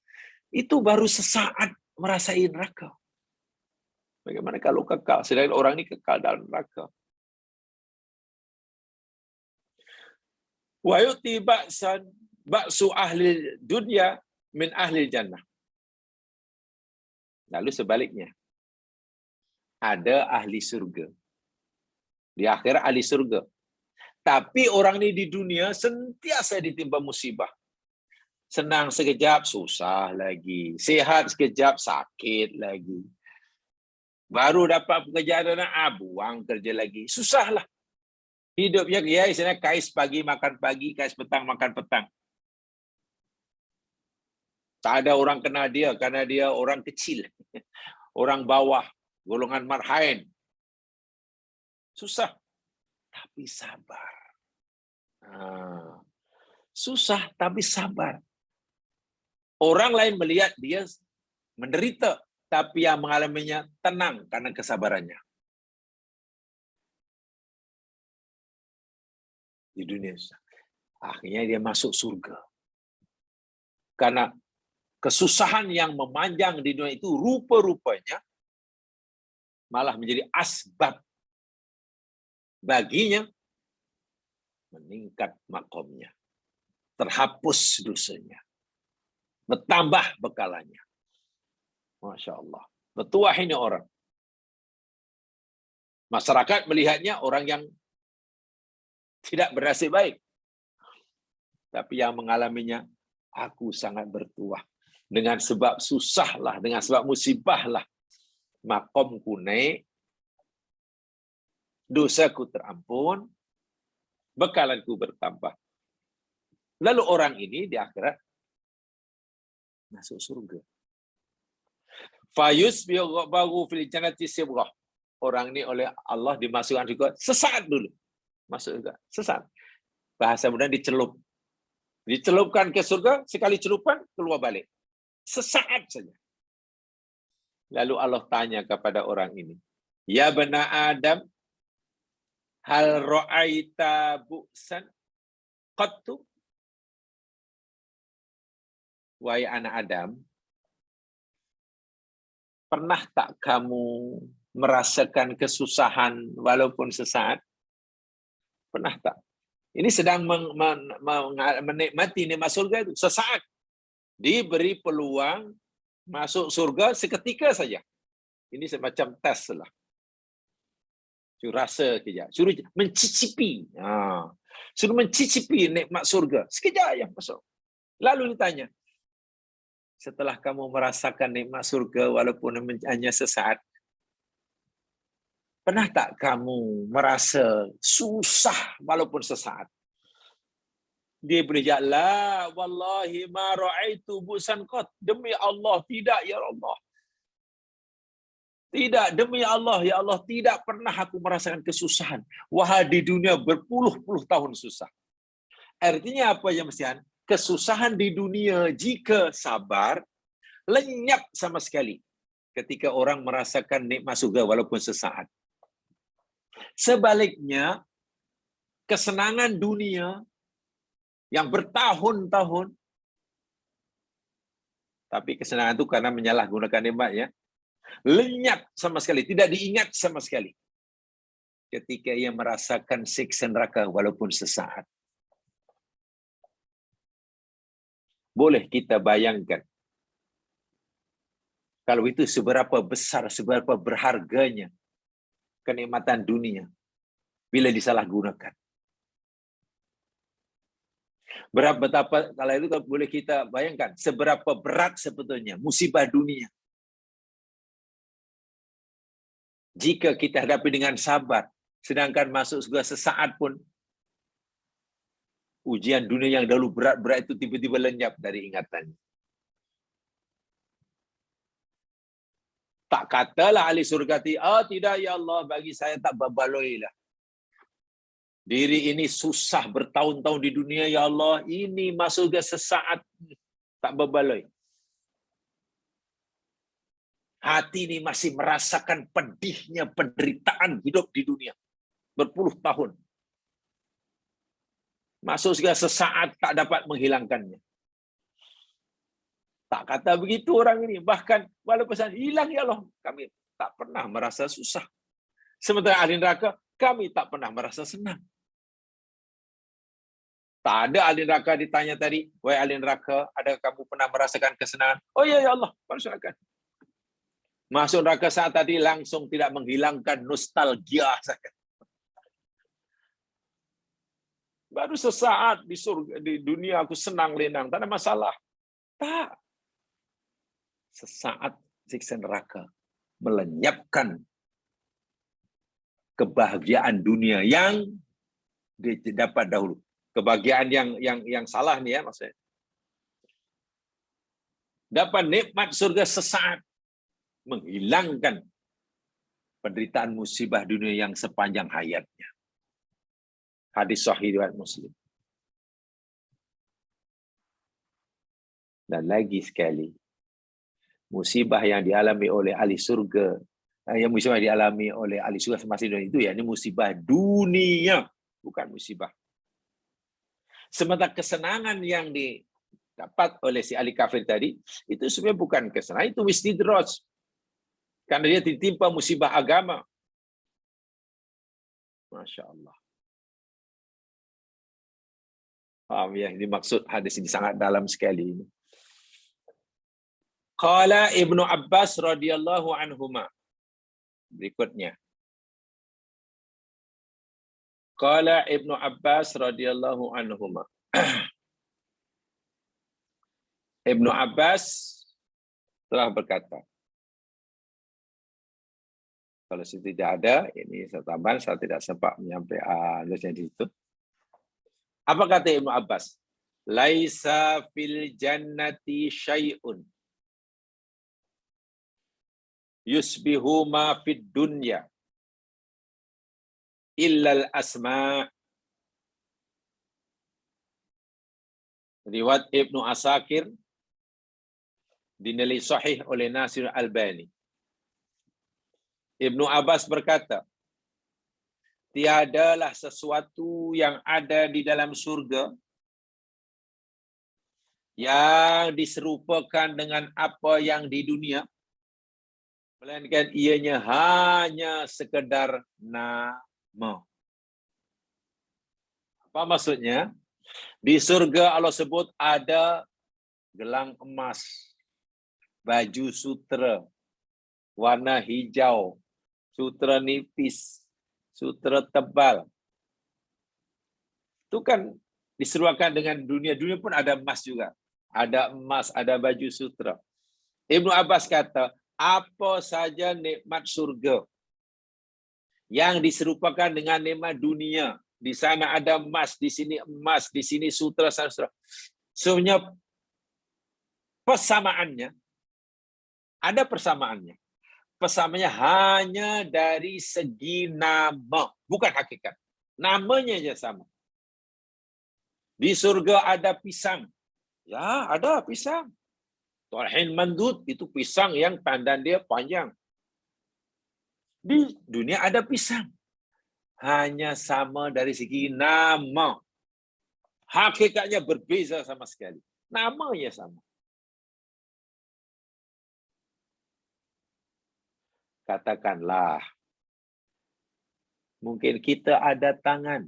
Itu baru sesaat merasai neraka. Bagaimana kalau kekal? Sedangkan orang ini kekal dalam neraka. Wa yu'ti ba'su ahli dunya min ahli jannah. Lalu sebaliknya, ada ahli surga. Di akhirat ahli surga. Tapi orang ini di dunia sentiasa ditimpa musibah. Senang sekejap, susah lagi. Sehat sekejap, sakit lagi. Baru dapat pekerjaan, buang kerja lagi. Susahlah. Hidupnya istilahnya kais pagi makan pagi, kais petang makan petang. Tak ada orang kenal dia karena dia orang kecil. Orang bawah, golongan marhain. Susah. Tapi sabar. Susah tapi sabar. Orang lain melihat dia menderita, tapi yang mengalaminya tenang karena kesabarannya. Di dunia. Akhirnya dia masuk surga. Karena kesusahan yang memanjang di dunia itu rupa-rupanya malah menjadi asbab baginya meningkat makomnya, terhapus dosanya, bertambah bekalannya. Masya Allah. Bertuah ini orang. Masyarakat melihatnya orang yang tidak bernasib baik. Tapi yang mengalaminya, aku sangat bertuah. Dengan sebab susahlah, dengan sebab musibahlah, makomku naik, dosaku terampun, bekalanku bertambah. Lalu orang ini di akhirat masuk surga. Fayusbihu fil jannati sibghah. Orang ini oleh Allah dimasukkan juga sesaat dulu. Masuk juga sesaat. Bahasa mudah dicelup. Dicelupkan ke surga, sekali celupan keluar balik. Sesaat saja. Lalu Allah tanya kepada orang ini, ya bani Adam, hal ra'aita bu'san qattu? Wahai anak Adam, pernah tak kamu merasakan kesusahan walaupun sesaat? Pernah tak? Ini sedang menikmati nikmat surga itu sesaat. Diberi peluang masuk surga seketika saja. Ini semacam tes lah. Suruh rasa kejap. Suruh mencicipi. Suruh mencicipi nikmat surga. Sekejap yang masuk. Lalu ditanya, setelah kamu merasakan nikmat surga walaupun hanya sesaat, pernah tak kamu merasa susah walaupun sesaat? Dia berjawab, la wallahi ma ra'aitu busan qat. Demi Allah, tidak ya Allah. Tidak, demi Allah, ya Allah, tidak pernah aku merasakan kesusahan. Wah, di dunia berpuluh-puluh tahun susah. Artinya apa ya mestian? Kesusahan di dunia jika sabar, lenyap sama sekali ketika orang merasakan nikmat surga walaupun sesaat. Sebaliknya, kesenangan dunia yang bertahun-tahun, tapi kesenangan itu karena menyalahgunakan nikmatnya, lenyap sama sekali, tidak diingat sama sekali ketika ia merasakan siksa neraka walaupun sesaat. Boleh kita bayangkan kalau itu seberapa besar, seberapa berharganya kenikmatan dunia bila disalahgunakan. Betapa kalau itu boleh kita bayangkan seberapa berat sebetulnya musibah dunia. Jika kita hadapi dengan sabar, sedangkan masuk surga sesaat pun, ujian dunia yang dahulu berat-berat itu tiba-tiba lenyap dari ingatannya. Tak katalah ahli surga, tidak ya Allah, bagi saya tak babaloi lah. Diri ini susah bertahun-tahun di dunia, ya Allah, ini masuk surga sesaat, tak babaloi. Hati ini masih merasakan pedihnya penderitaan hidup di dunia. Berpuluh tahun. Masuk surga sesaat tak dapat menghilangkannya. Tak kata begitu orang ini. Bahkan walaupun hilang ya Allah, kami tak pernah merasa susah. Sementara ahli neraka, kami tak pernah merasa senang. Tak ada ahli neraka ditanya tadi, wahai ahli neraka, adakah kamu pernah merasakan kesenangan? Oh ya Allah, silakan. Masuk neraka saat tadi langsung tidak menghilangkan nostalgia saya. Baru sesaat di surga, di dunia aku senang lenang, tak ada masalah. Tak. Sesaat siksa neraka melenyapkan kebahagiaan dunia yang didapat dahulu. Kebahagiaan yang salah nih ya maksudnya. Dapat nikmat surga sesaat, menghilangkan penderitaan musibah dunia yang sepanjang hayatnya. Hadis sahih riwayat Muslim. Dan lagi sekali, musibah yang dialami oleh ahli surga, yang musibah dialami oleh ahli surga semasa dunia itu ya ini musibah dunia, bukan musibah. Sementara kesenangan yang didapat oleh si ahli kafir tadi itu sebenarnya bukan kesenangan, itu istidraj. Karena dia ditimpa musibah agama. Masya Allah. Paham ya? Ini maksud hadis ini sangat dalam sekali. Qala Ibnu Abbas radhiyallahu anhuma. Berikutnya. Qala Ibnu Abbas radhiyallahu anhuma. Ibnu Abbas telah berkata, kalau itu tidak ada, ini saya tambah, saya tidak sempat menyampaikan di situ. Apa kata Ibnu Abbas? Laisa fil jannati syai'un yusbihu ma fid dunya illal asma. Riwayat Ibnu Asakir dinilai sahih oleh Nasir Albani. Ibnu Abbas berkata, tiadalah sesuatu yang ada di dalam surga yang diserupakan dengan apa yang di dunia, melainkan ianya hanya sekedar nama. Apa maksudnya? Di surga Allah sebut ada gelang emas, baju sutra, warna hijau, sutra nipis, sutra tebal. Itu kan diseruakan dengan dunia. Dunia pun ada emas juga. Ada emas, ada baju sutra. Ibnu Abbas kata, apa saja nikmat surga yang diserupakan dengan nikmat dunia. Di sana ada emas, di sini sutra, sutra. Sebenarnya persamaannya, ada persamaannya. Persamanya hanya dari segi nama, bukan hakikat. Namanya aja sama. Di surga ada pisang. Ya, ada pisang. Tolhin mandud, itu pisang yang tandan dia panjang. Di dunia ada pisang. Hanya sama dari segi nama. Hakikatnya berbeza sama sekali. Namanya sama. Katakanlah, mungkin kita ada tangan.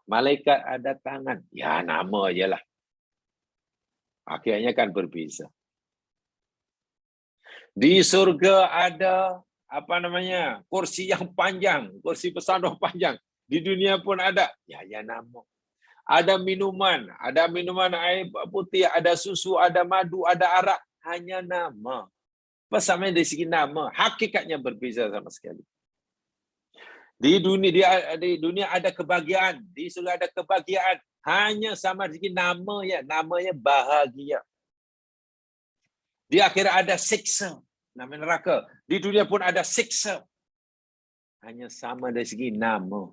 Malaikat ada tangan. Ya, nama aja lah. Akhirnya kan berbeza. Di surga ada kursi yang panjang, kursi pesandu panjang. Di dunia pun ada. Ya nama. Ada minuman air putih, ada susu, ada madu, ada arak. Hanya nama. Persamaan dari segi nama, hakikatnya berbeza sama sekali. Di dunia ada kebahagiaan, di surga ada kebahagiaan. Hanya sama dari segi nama ya, namanya bahagia. Di akhirat ada siksa, namanya neraka. Di dunia pun ada siksa. Hanya sama dari segi nama.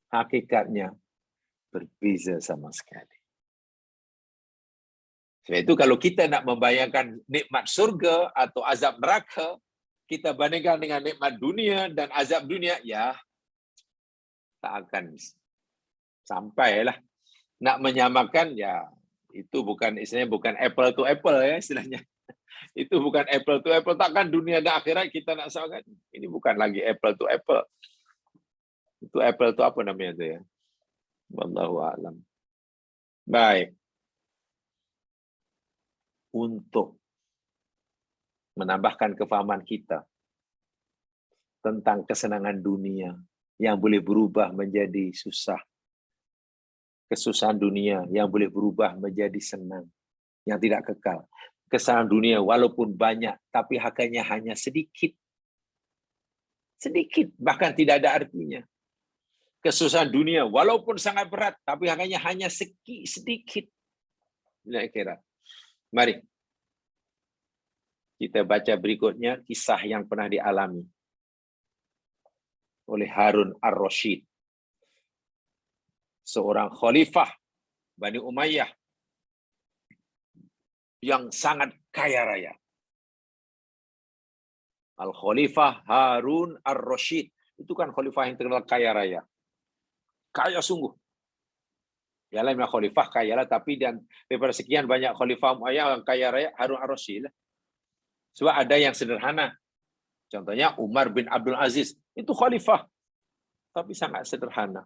Hakikatnya berbeza sama sekali. Sebab itu kalau kita nak membayangkan nikmat surga atau azab neraka, kita bandingkan dengan nikmat dunia dan azab dunia, ya tak akan sampailah. Nak menyamakan, ya itu bukan istilahnya, bukan apple to apple ya istilahnya. Itu bukan apple to apple. Takkan dunia dan akhirat kita nak samakan. Ini bukan lagi apple to apple. Itu apple to apa namanya itu ya? Wallahu a'lam. Baik. Untuk menambahkan kefahaman kita tentang kesenangan dunia yang boleh berubah menjadi susah. Kesusahan dunia yang boleh berubah menjadi senang, yang tidak kekal. Kesenangan dunia walaupun banyak, tapi hakikatnya hanya sedikit. Sedikit, bahkan tidak ada artinya. Kesusahan dunia walaupun sangat berat, tapi hakikatnya hanya sedikit. Kira. Mari kita baca berikutnya kisah yang pernah dialami oleh Harun ar-Rasyid, seorang khalifah Bani Umayyah yang sangat kaya raya. Al-Khalifah Harun ar-Rasyid itu kan khalifah yang terkenal kaya raya. Kaya sungguh. Ya lain khalifah kaya lah, tapi daripada sekian banyak khalifah Umayyah yang kaya raya, Harun ar-Rasyid lah. Sebab ada yang sederhana. Contohnya Umar bin Abdul Aziz, itu khalifah, tapi sangat sederhana.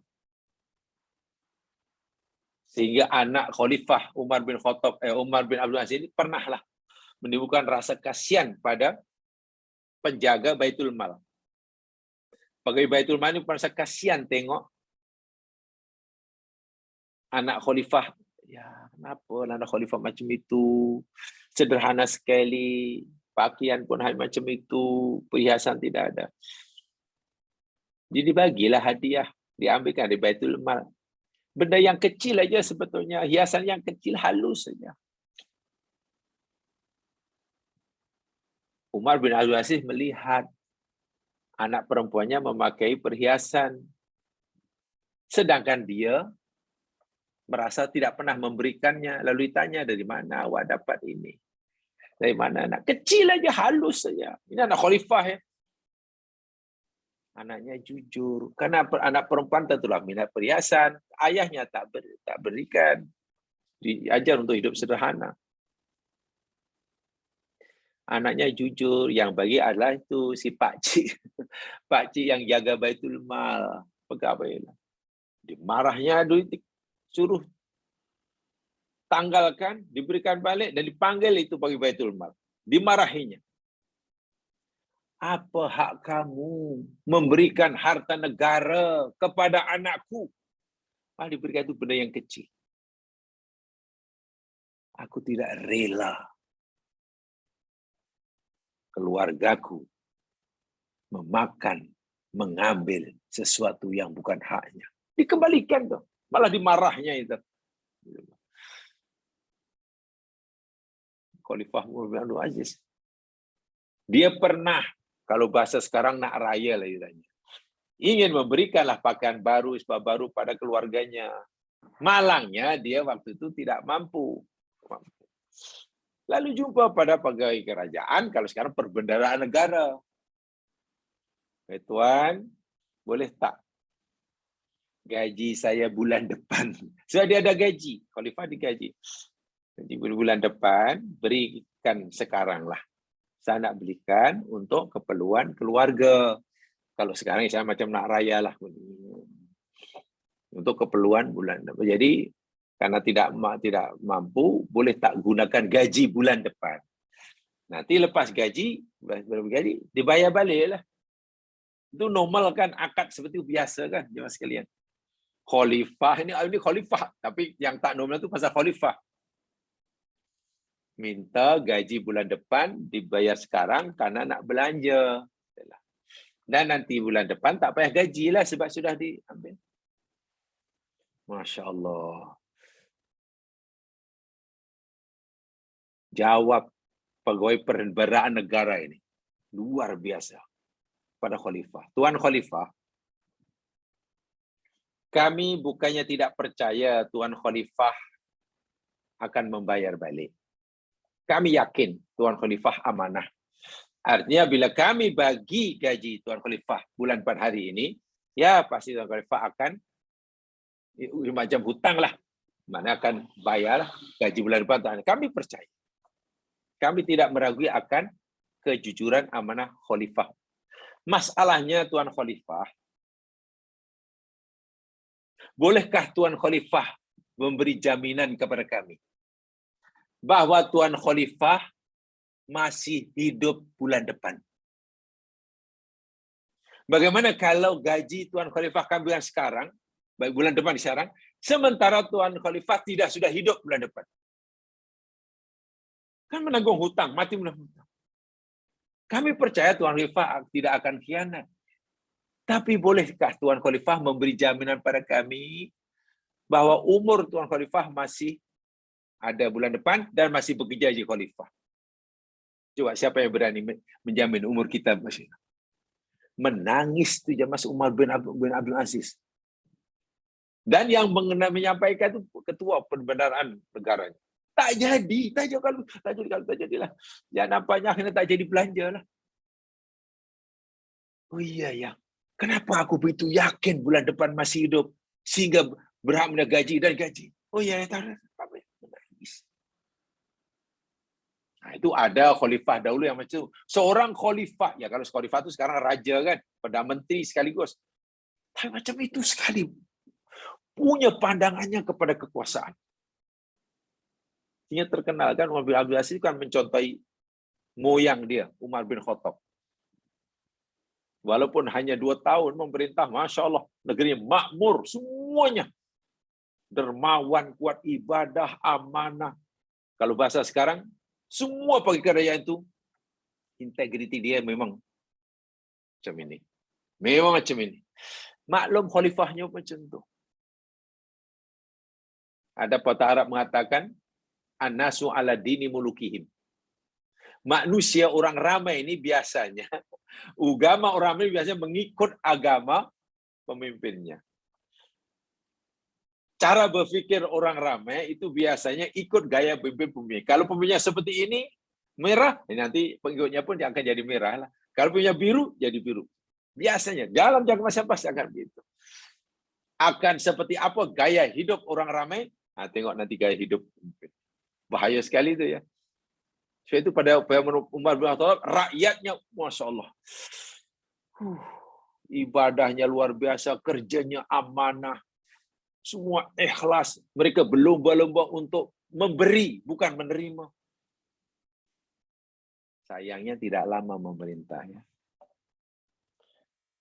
Sehingga anak khalifah Umar bin Abdul Aziz ini pernahlah menimbulkan rasa kasihan pada penjaga Baitul Mal. Pegawai Baitul Mal ini merasa kasihan tengok anak khalifah. Ya, kenapa anak khalifah macam itu? Sederhana sekali, pakaian pun macam itu, perhiasan tidak ada. Jadi bagilah hadiah, diambilkan dari Baitul Mal. Benda yang kecil aja sebetulnya, hiasan yang kecil halus saja. Umar bin Abdul Aziz melihat anak perempuannya memakai perhiasan, sedangkan dia merasa tidak pernah memberikannya. Lalu ditanya, dari mana awak dapat ini? Dari mana? Anak kecil aja, halus saja. Ini anak khalifah ya. Anaknya jujur. Karena anak perempuan tentulah minat perhiasan. Ayahnya tak berikan. Diajar untuk hidup sederhana. Anaknya jujur. Yang bagi adalah itu si pakcik. Pakcik yang jaga Baitul Mal. Pegawai. Dimarahnya suruh tanggalkan, diberikan balik dan dipanggil itu bagi Baitul Mal. Dimarahinya. Apa hak kamu memberikan harta negara kepada anakku? Diberikan itu benda yang kecil. Aku tidak rela keluargaku mengambil sesuatu yang bukan haknya. Dikembalikan tuh. Malah dimarahnya itu. Khalifah Umar bin Abdul Aziz. Dia pernah, kalau bahasa sekarang nak raya lah istilahnya, ingin memberikanlah pakaian baru, isbah baru pada keluarganya. Malangnya dia waktu itu tidak mampu. Lalu jumpa pada pegawai kerajaan, kalau sekarang perbendaharaan negara. Tuan, boleh tak gaji saya bulan depan? Sebab dia ada gaji, khalifah digaji. Jadi bulan depan, berikan sekarang lah. Saya nak belikan untuk keperluan keluarga. Kalau sekarang saya macam nak raya lah. Untuk keperluan bulan depan. Jadi, karena tidak mampu, boleh tak gunakan gaji bulan depan. Nanti lepas gaji, dibayar balik lah. Itu normal kan, akad seperti biasa kan, jemaah sekalian. Khalifah, ini khalifah. Tapi yang tak normal itu pasal khalifah. Minta gaji bulan depan, dibayar sekarang karena nak belanja. Dan nanti bulan depan tak payah gaji lah sebab sudah diambil. Masya Allah. Jawab pegawai perbendaharaan negara ini. Luar biasa. Pada khalifah. Tuan Khalifah, kami bukannya tidak percaya Tuan Khalifah akan membayar balik. Kami yakin Tuan Khalifah amanah. Artinya bila kami bagi gaji Tuan Khalifah bulan 4 hari ini, ya pasti Tuan Khalifah akan macam hutang lah. Mana akan bayar gaji bulan depan. Kami percaya. Kami tidak meragui akan kejujuran amanah Khalifah. Masalahnya Tuan Khalifah, bolehkah Tuan Khalifah memberi jaminan kepada kami bahwa Tuan Khalifah masih hidup bulan depan? Bagaimana kalau gaji Tuan Khalifah kami yang sekarang, baik bulan depan sekarang, sementara Tuan Khalifah tidak sudah hidup bulan depan? Kan menanggung hutang, mati menanggung hutang. Kami percaya Tuan Khalifah tidak akan khianat. Tapi bolehkah Tuan Khalifah memberi jaminan pada kami bahwa umur Tuan Khalifah masih ada bulan depan dan masih bekerja di Khalifah? Coba siapa yang berani menjamin umur kita masih? Menangis tu Mas Umar bin Abdul Aziz. Dan yang menyampaikan itu ketua perbendaharaan negaranya. Tak jadi kalau tak jadilah. Ya nampaknya akhirnya tak jadi belanja lah. Oh iya ya. Kenapa aku begitu yakin bulan depan masih hidup sehingga berhak gaji dan gaji? Oh iya, menangis. Nah, itu ada khalifah dahulu yang macam seorang khalifah. Ya kalau khalifah itu sekarang raja kan, Perdana Menteri sekaligus. Tapi macam itu sekali. Punya pandangannya kepada kekuasaan. Dia terkenal kan, Umar bin Abdul Aziz kan mencontohi moyang dia, Umar bin Khattab. Walaupun hanya 2 tahun memerintah, Masya Allah, negeri makmur, semuanya. Dermawan, kuat ibadah, amanah. Kalau bahasa sekarang, semua pegawai kerajaan itu, integriti dia memang macam ini. Memang macam ini. Maklum khalifahnya macam itu. Ada patah Arab mengatakan, An-nasu ala dini mulukihim. Manusia orang ramai ini biasanya, agama orang ramai biasanya mengikut agama pemimpinnya. Cara berfikir orang ramai itu biasanya ikut gaya pemimpin. Kalau pemimpinnya seperti ini, merah, nanti pengikutnya pun akan jadi merah lah. Kalau punya biru, jadi biru. Biasanya, dalam jangka masa pasti akan begitu. Akan seperti apa gaya hidup orang ramai? Nah, tengok nanti gaya hidup pemimpin. Bahaya sekali itu ya. Sebab itu pada Umar bin Khattab, rakyatnya, Masya Allah. Ibadahnya luar biasa, kerjanya amanah. Semua ikhlas. Mereka berlomba-lomba untuk memberi, bukan menerima. Sayangnya tidak lama memerintahnya.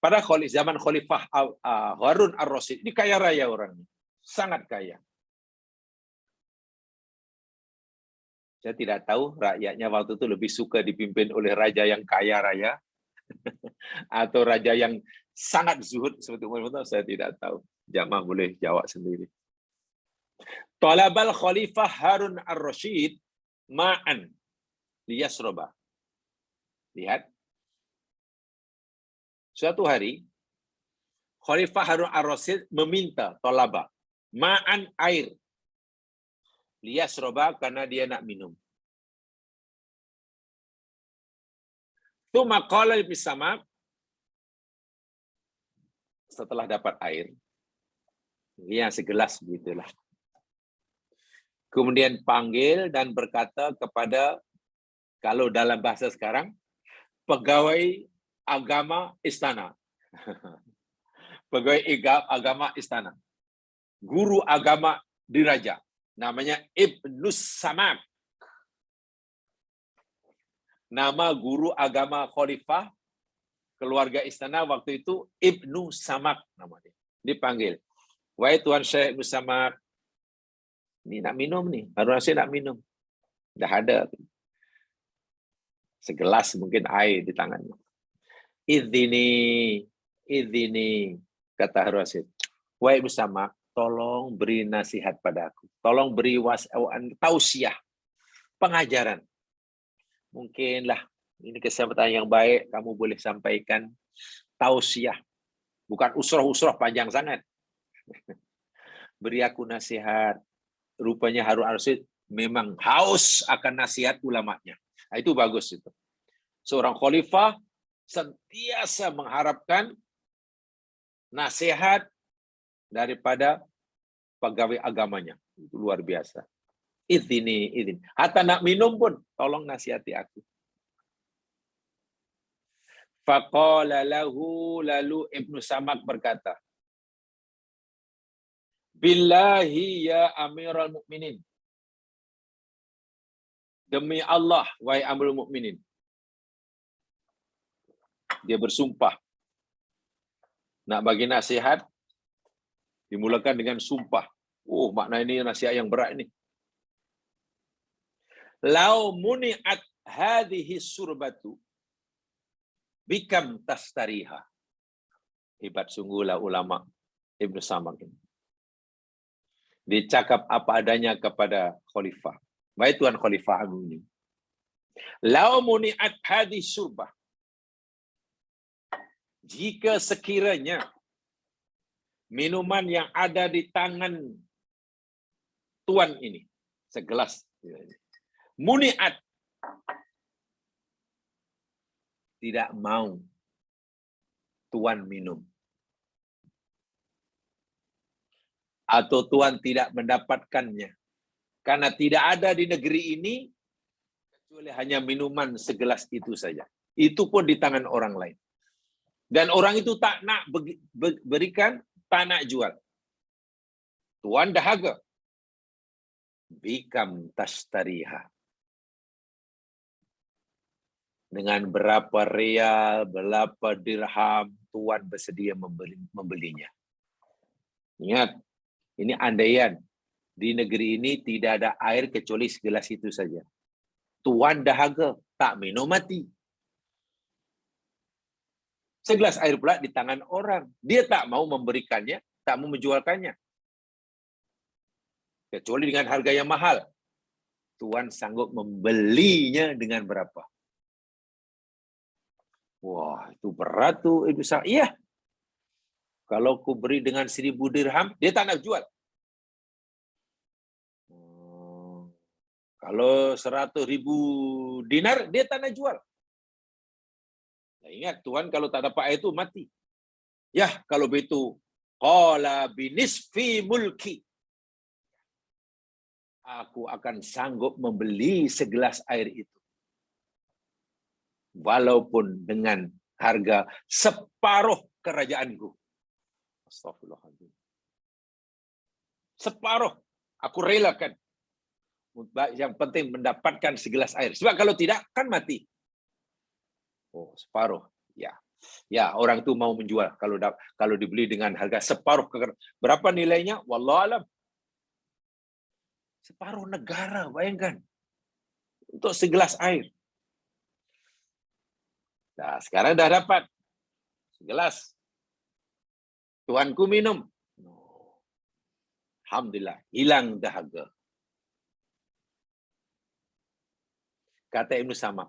Pada zaman Khalifah Harun ar-Rasyid, ini kaya raya orangnya. Sangat kaya. Saya tidak tahu rakyatnya waktu itu lebih suka dipimpin oleh raja yang kaya raya atau raja yang sangat zuhud seperti Umar bin Khattab, saya tidak tahu. Jamaah boleh jawab sendiri. Talabal Khalifah Harun ar-Rasyid ma'an liyasroba. Lihat. Suatu hari, Khalifah Harun ar-Rasyid meminta tolaba, ma'an air. Liyasroba, karena dia nak minum. Tsumma qala Ibnu Samak, setelah dapat air, yang segelas begitulah. Kemudian panggil dan berkata kepada, kalau dalam bahasa sekarang, pegawai agama istana. Pegawai agama istana. Guru agama diraja. Namanya Ibnu Samak. Nama guru agama khalifah keluarga istana waktu itu Ibnu Samak namanya. Dipanggil. Wahai Tuan Syekh Ibnu Samak, ini nak minum nih. Harun Rasyid nak minum. Dah ada. Segelas mungkin air di tangannya. Idzini, kata Harun Rasyid. Wahai Ibnu Samak, tolong beri nasihat pada aku. Tolong beri tausiah, pengajaran. Mungkinlah ini kesempatan yang baik, kamu boleh sampaikan tausiah. Bukan usroh-usroh panjang sangat. Beri aku nasihat. Rupanya Harun ar-Rasyid memang haus akan nasihat ulamanya. Nah, itu bagus itu. Seorang khalifah sentiasa mengharapkan nasihat daripada pegawai agamanya. Itu luar biasa. Izin. Hatta nak minum pun, tolong nasihati aku. Faqala lahu, lalu Ibnu Samak berkata, Billahi ya Amirul Mukminin. Demi Allah, wahai Amirul Mukminin. Dia bersumpah. Nak bagi nasihat, dimulakan dengan sumpah. Oh, makna ini nasihat yang berat ini. Lau muni'at hadhihi surbatu bikam tastariha. Hebat sungguhlah ulama Ibnu Samak ini. Dia cakap apa adanya kepada khalifah. Baik Tuan Khalifah Agung ini. Lau muni'at hadhihi surbah. Jika sekiranya minuman yang ada di tangan Tuan ini, segelas, muni'at, tidak mau Tuan minum. Atau Tuan tidak mendapatkannya. Karena tidak ada di negeri ini, kecuali hanya minuman segelas itu saja. Itu pun di tangan orang lain. Dan orang itu tak nak berikan, tak nak jual. Tuan dahaga. Bikam tastariha. Dengan berapa real, berapa dirham, Tuan bersedia membelinya. Ingat, ini andaian. Di negeri ini tidak ada air kecuali segelas itu saja. Tuan dahaga, tak minum mati. Segelas air pula di tangan orang. Dia tak mau memberikannya, tak mau menjualkannya. Kecuali dengan harga yang mahal. Tuan sanggup membelinya dengan berapa? Wah, itu berat tuh Ibu Sa. Iya. Kalau ku beri dengan 1.000 dirham, dia tak nak jual. Kalau 100.000 dinar, dia tak nak jual. Nah, ingat, Tuhan kalau tak dapat air itu mati. Ya, kalau begitu, qala binisfi mulki. Aku akan sanggup membeli segelas air itu. Walaupun dengan harga separuh kerajaanku. Astagfirullahaladzim. Separuh. Aku relakan. Yang penting mendapatkan segelas air. Sebab kalau tidak, kan mati. Oh, separuh. Ya. Ya, orang itu mau menjual kalau dibeli dengan harga separuh. Berapa nilainya? Wallahu alam. Separuh negara, bayangkan. Untuk segelas air. Nah, sekarang dah dapat. Segelas. Tuanku minum. Alhamdulillah, hilang dahaga. Kata Ibnu Samak,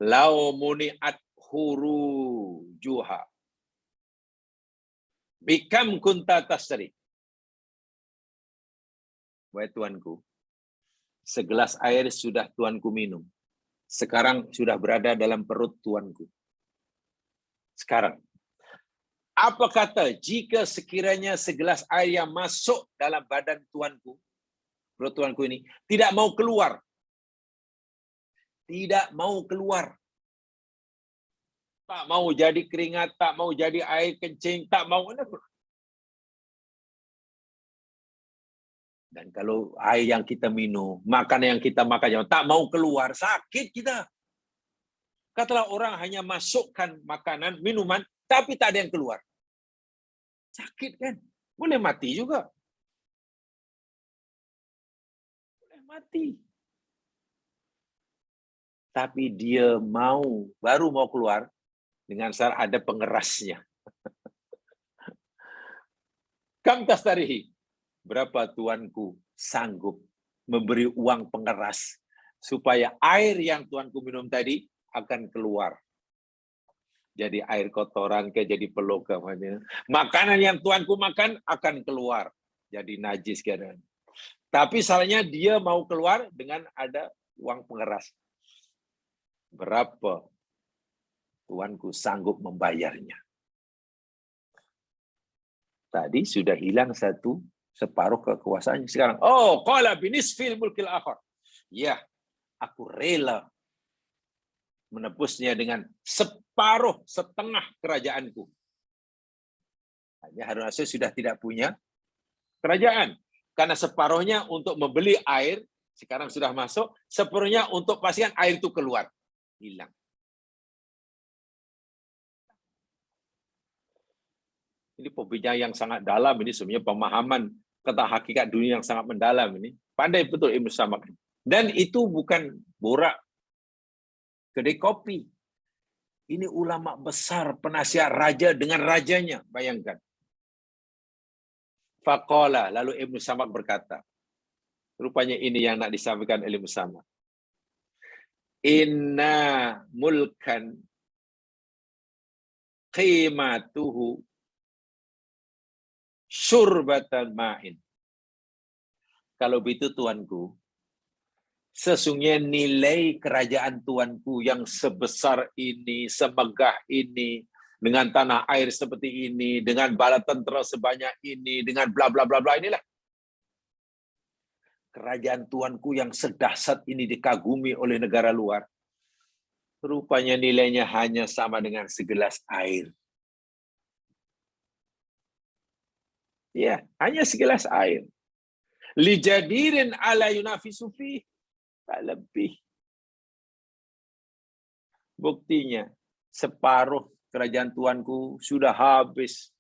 Lau muni'at hurujuha. Bikam kunta tasri. Wahai Tuanku, segelas air sudah Tuanku minum. Sekarang sudah berada dalam perut Tuanku. Sekarang, apa kata jika sekiranya segelas air yang masuk dalam badan Tuanku, perut Tuanku ini, tidak mau keluar. Tidak mau keluar. Tak mau jadi keringat, tak mau jadi air kencing, tak mau. Dan kalau air yang kita minum, makanan yang kita makan, tak mau keluar, sakit kita. Katalah orang hanya masukkan makanan, minuman, tapi tak ada yang keluar. Sakit kan? Boleh mati juga. Boleh mati. Tapi dia baru mau keluar, dengan syarat ada pengerasnya. Kam tastarihi. Berapa Tuanku sanggup memberi uang pengeras supaya air yang Tuanku minum tadi akan keluar. Jadi air kotoran ke jadi pelogamanya. Makanan yang Tuanku makan akan keluar. Jadi najis kan. Tapi salahnya dia mau keluar dengan ada uang pengeras. Berapa Tuanku sanggup membayarnya? Tadi sudah hilang separuh kekuasaannya. Sekarang, qala binisfil mulkil akhar. Ya, aku rela menebusnya dengan setengah kerajaanku. Hanya Harun Rasul sudah tidak punya kerajaan. Karena separuhnya untuk membeli air, sekarang sudah masuk, separuhnya untuk pastikan air itu keluar. Hilang. Ini pembicaraan yang sangat dalam, ini sebenarnya pemahaman kata hakikat dunia yang sangat mendalam ini. Pandai betul Ibnu Samak. Dan itu bukan borak kedai kopi. Ini ulama besar, penasihat raja dengan rajanya, bayangkan. Faqala, lalu Ibnu Samak berkata, rupanya ini yang nak disampaikan oleh Ibnu Samak. Inna mulkan qimatuhu syurbatan ma'in. Kalau begitu Tuanku, sesungguhnya nilai kerajaan Tuanku yang sebesar ini, semegah ini, dengan tanah air seperti ini, dengan bala tentera sebanyak ini, dengan bla bla bla bla inilah. Kerajaan Tuanku yang sedahsyat ini dikagumi oleh negara luar. Rupanya nilainya hanya sama dengan segelas air. Ya, hanya segelas air. Lijadirin ala yunafisu fi, tak lebih. Buktinya, separuh kerajaan Tuanku sudah habis.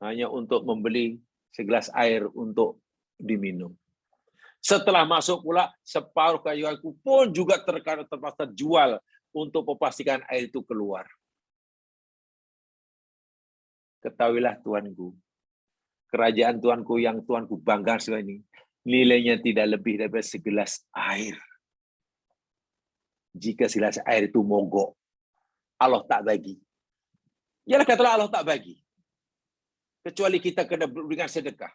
Hanya untuk membeli segelas air untuk diminum. Setelah masuk pula, separuh kerajaanku pun juga terpaksa jual untuk memastikan air itu keluar. Ketahuilah Tuanku, kerajaan Tuanku yang Tuanku banggakan selama ini, nilainya tidak lebih daripada segelas air. Jika segelas air itu mogok, Allah tak bagi. Yalah katalah Allah tak bagi. Kecuali kita kena berikan sedekah.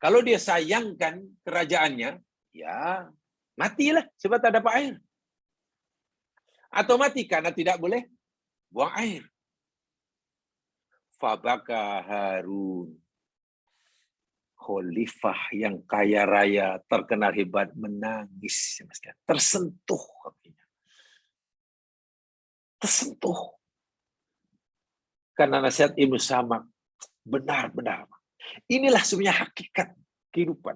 Kalau dia sayangkan kerajaannya, ya matilah sebab tak dapat air. Atau mati karena tidak boleh buang air. Fabaka Harun, khalifah yang kaya raya, terkenal hebat, menangis. Tersentuh. Tersentuh. Karena nasihat Ibnu Samak benar-benar. Inilah sebenarnya hakikat kehidupan.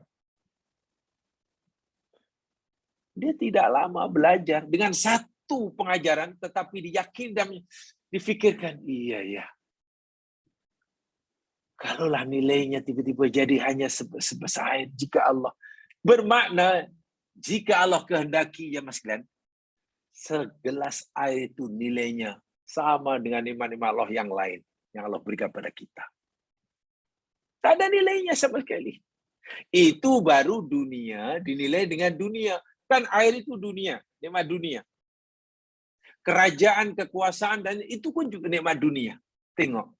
Dia tidak lama belajar dengan satu pengajaran, tetapi diyakini dan difikirkan, iya. Kalaulah nilainya tiba-tiba jadi hanya sebesar air, jika Allah bermakna, jika Allah kehendaki, ya Mas Glenn, segelas air itu nilainya sama dengan iman-iman Allah yang lain yang Allah berikan pada kita. Tak ada nilainya sama sekali. Itu baru dunia dinilai dengan dunia. Kan air itu dunia, nikmat dunia. Kerajaan, kekuasaan, dan itu pun juga nikmat dunia. Tengok.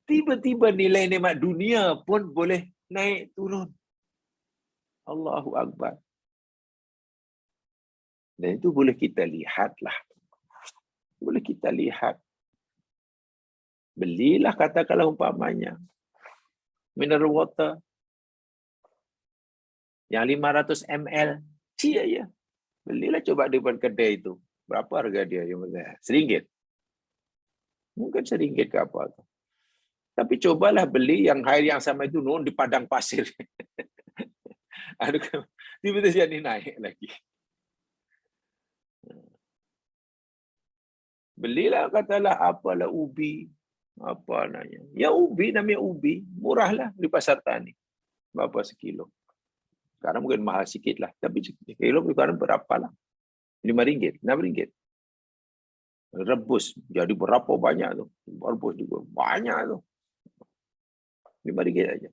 Tiba-tiba nilai nikmat dunia pun boleh naik turun. Allahu Akbar. Dan itu boleh kita lihatlah. Boleh kita lihat. Belilah katakanlah umpamanya mineral water yang 500 ml. Cia ya. Belilah coba di depan kedai itu. Berapa harga dia? RM1. Mungkin RM1 ke apa. Tapi cobalah beli yang air yang sama itu di padang pasir. Aduh, tiba-tiba jadi naik lagi. Belilah katalah apalah ubi. Apa namanya? Ya ubi, namanya ubi. Murahlah di pasar tani. Berapa sekilo? Sekarang mungkin mahal sikit lah. Tapi sekilo sekarang berapa lah? RM5, RM6. Rebus. Jadi berapa banyak tu? Rebus juga. Banyak tu. RM5 aja.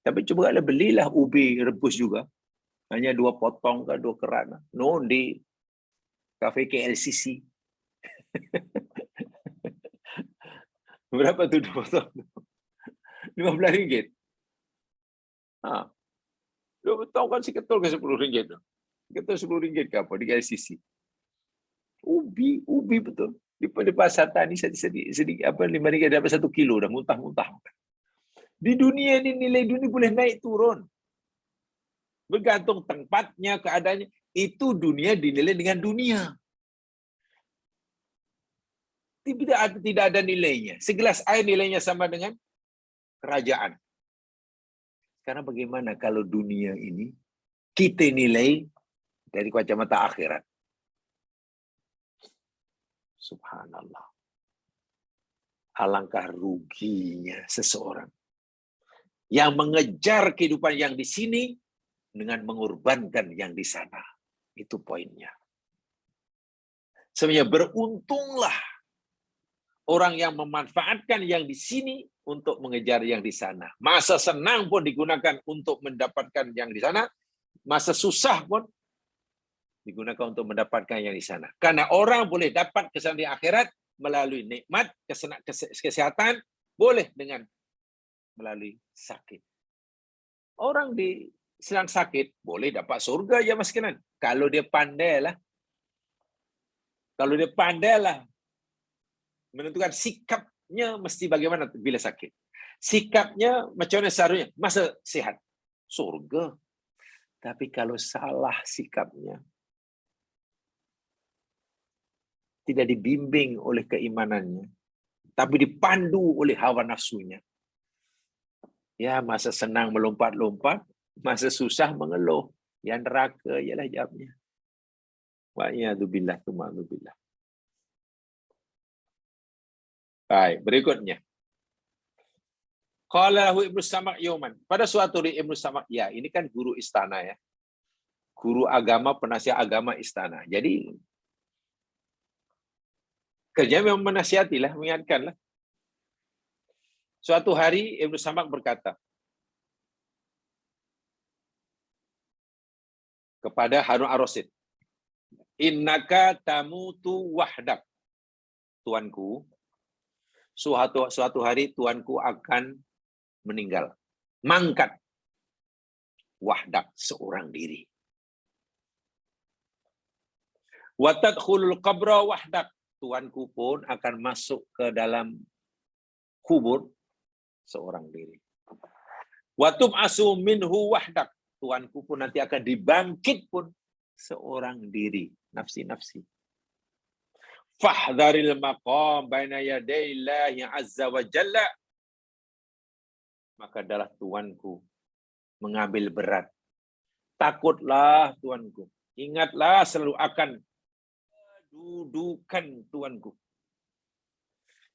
Tapi cuba kalau belilah ubi rebus juga. Hanya 2 potong ke 2 kerat. Di kafe KLCC. Berapa tu 2 potong? RM15. 2 potong kan seketul ke RM10 tu. Seketul RM10 ke apa di KLCC. Ubi betul. Di pasar tani sedikit apa RM5 dapat 1 kilo dah muntah-muntah. Di dunia ini nilai dunia boleh naik turun. Bergantung tempatnya, keadaannya. Itu dunia dinilai dengan dunia. Tidak ada nilainya. Segelas air nilainya sama dengan kerajaan. Sekarang bagaimana kalau dunia ini kita nilai dari kacamata akhirat? Subhanallah. Alangkah ruginya seseorang yang mengejar kehidupan yang di sini dengan mengorbankan yang di sana. Itu poinnya. Sebenarnya beruntunglah orang yang memanfaatkan yang di sini untuk mengejar yang di sana. Masa senang pun digunakan untuk mendapatkan yang di sana. Masa susah pun digunakan untuk mendapatkan yang di sana. Karena orang boleh dapat kesenangan di akhirat melalui nikmat, kesehatan, boleh dengan melalui sakit. Orang sedang sakit, boleh dapat surga ya maskinan. Kalau dia pandailah. Kalau dia pandailah menentukan sikapnya mesti bagaimana bila sakit. Sikapnya macam mana seharusnya masa sehat. Surga. Tapi kalau salah sikapnya, tidak dibimbing oleh keimanannya, tapi dipandu oleh hawa nafsunya. Ya, masa senang melompat-lompat, masa susah mengeluh. Yang neraka ialah jawabnya. Wa'iyadzubillah, tu'ma'adzubillah. Baik, berikutnya. Qala lahu Ibnu Samak yauman. Pada suatu hari Ibnu Samak, ya ini kan guru istana ya. Guru agama, penasihat agama istana. Jadi kerja memang menasihatilah, mengingatkanlah. Suatu hari Ibnu Samak berkata kepada Harun ar-Rasyid, innaka tamutu wahdak. Tuanku, suatu hari tuanku akan meninggal. Mangkat. Wahdak, seorang diri. Wa tadkhulul qabra wahdak. Tuanku pun akan masuk ke dalam kubur seorang diri. Wa tub'asu minhu wahdak. Tuanku pun nanti akan dibangkit pun seorang diri. Nafsi-nafsi. Fahdharil maqam baina yadayillahi azza wa jalla. Maka adalah tuanku mengambil berat. Takutlah tuanku. Ingatlah selalu akan kedudukan tuanku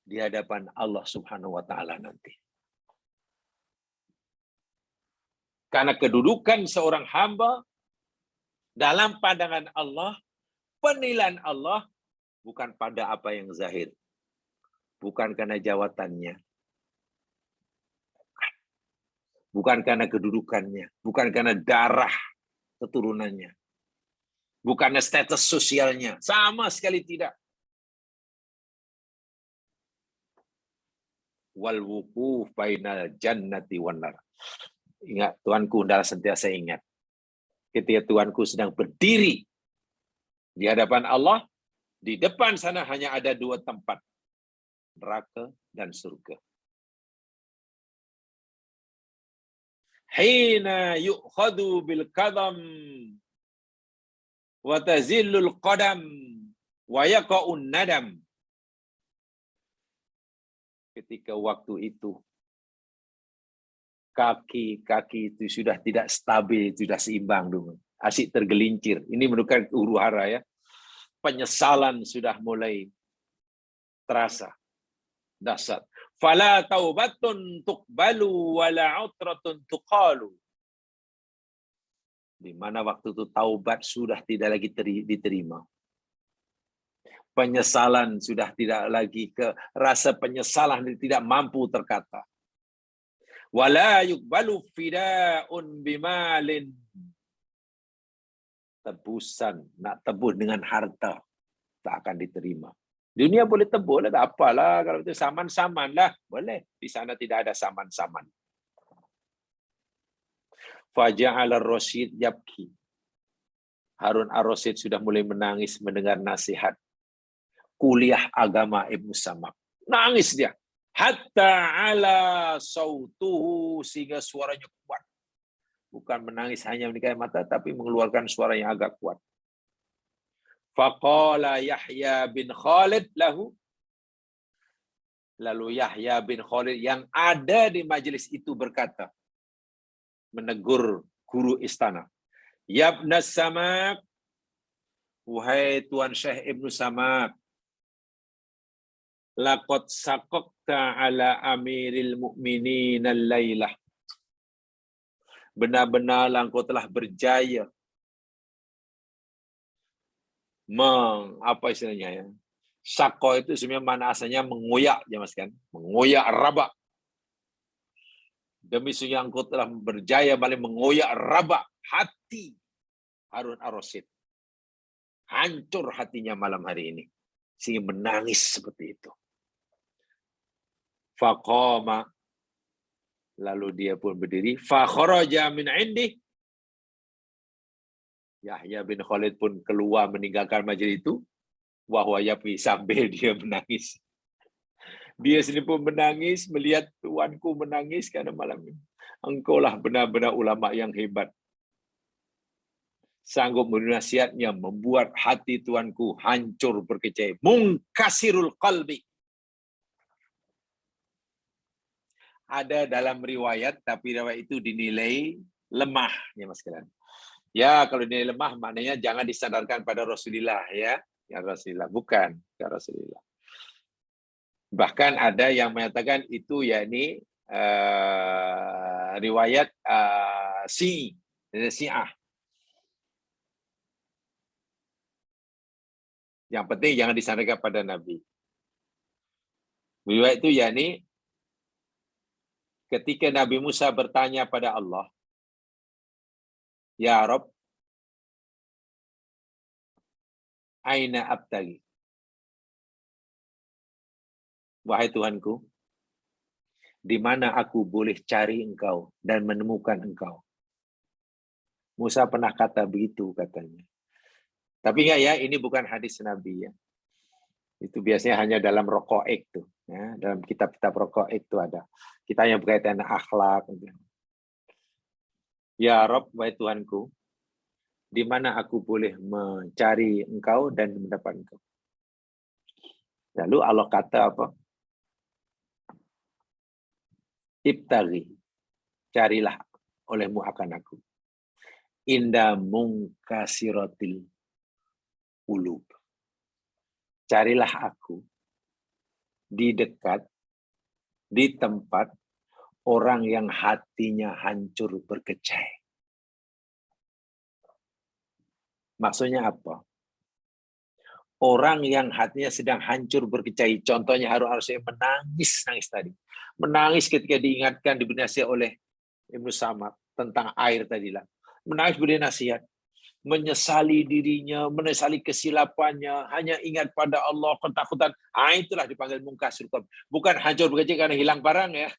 di hadapan Allah Subhanahu wa taala nanti. Karena kedudukan seorang hamba dalam pandangan Allah, penilaian Allah bukan pada apa yang zahir. Bukan karena jawatannya. Bukan karena kedudukannya. Bukan karena darah keturunannya. Bukannya status sosialnya. Sama sekali tidak. Wal wuquf bainal jannati wan nar. Ingat, Tuanku adalah sentiasa ingat. Ketika Tuanku sedang berdiri di hadapan Allah, di depan sana hanya ada dua tempat, neraka dan surga. Hina yu'khadu bil qadam wa tazillul qadam wa yaqa'un nadam. Ketika waktu itu kaki-kaki itu sudah tidak stabil, sudah seimbang dulu. Asyik tergelincir. Ini menunjukkan huru-hara ya. Penyesalan sudah mulai terasa. Dasar. Fala taubatun tuqbalu wala utratun tuqalu. Di mana waktu itu taubat sudah tidak lagi diterima. Penyesalan sudah tidak lagi rasa penyesalan tidak mampu terkata. Wala yuqbalu fida'un bimalin. Tebusan, nak tebus dengan harta tak akan diterima. Dunia boleh tebus lah, tak apalah. Kalau itu saman-saman lah, boleh. Di sana tidak ada saman-saman. Faja'al ar-Rasyid yabki. Harun ar-Rasyid sudah mulai menangis mendengar nasihat kuliah agama Ibnu Samak. Nangis dia. Hatta ala sautuhu, sehingga suaranya kuat. Bukan menangis hanya menikahi mata, tapi mengeluarkan suara yang agak kuat. Faqala Yahya bin Khalid lahu. Lalu Yahya bin Khalid yang ada di majelis itu berkata, menegur guru istana. Yabna Samak, wahai Tuan Syekh Ibnu Samak, laqad saqaqta ala amiril mu'minin al-lailah. Benar-benar engkau telah berjaya apa istilahnya ya? Saqqa itu sebenarnya mana asalnya mengoyak ya Mas kan? Mengoyak rabak. Demi sungguh engkau telah berjaya balik mengoyak rabak hati Harun ar-Rasyid. Hancur hatinya malam hari ini. Sehingga menangis seperti itu. Faqama, lalu dia pun berdiri. Fa kharaja min indi. Yahya bin Khalid pun keluar meninggalkan majelis itu. Wa huwa yabki, sambil dia menangis. Dia sendiri pun menangis melihat tuanku menangis karena malam ini. Engkaulah benar-benar ulama yang hebat. Sanggup menasihatnya, membuat hati tuanku hancur berkecamuk. Munkasirul qalbi. Ada dalam riwayat, tapi riwayat itu dinilai lemah, ya Mas kalian. Ya, kalau dinilai lemah, maknanya jangan disandarkan pada Rasulullah, ya Rasulullah, bukan ya Rasulullah. Bahkan ada yang menyatakan itu yakni riwayat Syiah. Yang penting jangan disandarkan pada Nabi. Riwayat itu yakni ketika Nabi Musa bertanya pada Allah, Ya Rabb, aina abtagi? Wahai Tuhanku, di mana aku boleh cari engkau dan menemukan engkau? Musa pernah kata begitu katanya. Tapi enggak ya, ini bukan hadis Nabi ya. Itu biasanya hanya dalam Roqa'iq tuh, ya, dalam kitab-kitab Roqa'iq itu ada. Kita yang berkaitan dengan akhlak. Ya Rabb, wahai Tuhanku, di mana aku boleh mencari engkau dan mendapat engkau? Lalu Allah kata apa? Ibtaghi, carilah olehmu akan aku. Inda munkasiratil ulub. Carilah aku di dekat, di tempat orang yang hatinya hancur berkecai. Maksudnya apa? Orang yang hatinya sedang hancur berkecai. Contohnya harus menangis tadi. Menangis ketika diingatkan, diberi nasihat oleh Ibnu Samak tentang air tadilah. Menangis beri nasihat. menyesali dirinya, menyesali kesilapannya, hanya ingat pada Allah, ketakutan. Itulah dipanggil mungkasir qalb. Bukan hancur bekerja karena hilang barang ya.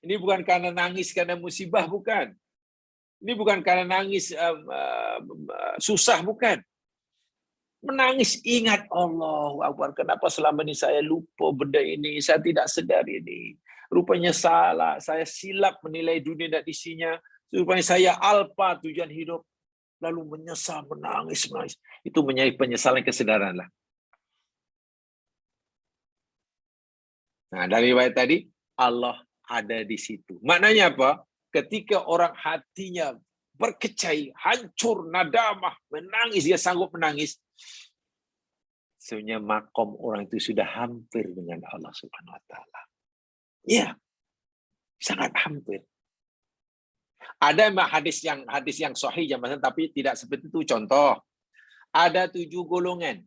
Ini bukan karena nangis karena musibah, bukan. Ini bukan karena nangis susah, bukan. Menangis ingat Allah Akbar. Kenapa selama ini saya lupa benda ini, saya tidak sedar ini. Rupanya salah, saya silap menilai dunia dan isinya. Rupanya saya alpa tujuan hidup. Lalu menyesal, menangis. Itu menjadi penyesalan kesadaran lah. Nah, dari riwayat tadi, Allah ada di situ. Maknanya apa? Ketika orang hatinya berkecai, hancur, nadamah, menangis, dia sanggup menangis. Sebenarnya makom orang itu sudah hampir dengan Allah Subhanahu wa taala. Iya. Sangat hampir. Ada hadis yang sahih jamaah, tapi tidak seperti itu. Contoh, ada 7 golongan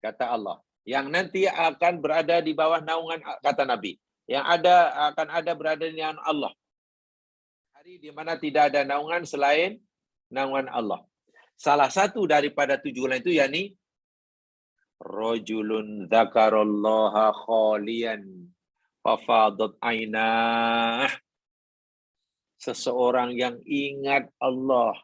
kata Allah yang nanti akan berada di bawah naungan, kata Nabi, yang akan ada berada di naungan Allah. Hari di mana tidak ada naungan selain naungan Allah. Salah satu daripada 7 golongan itu yakni rajulun dzakarallaha khalian fafadat ainah. Seseorang yang ingat Allah,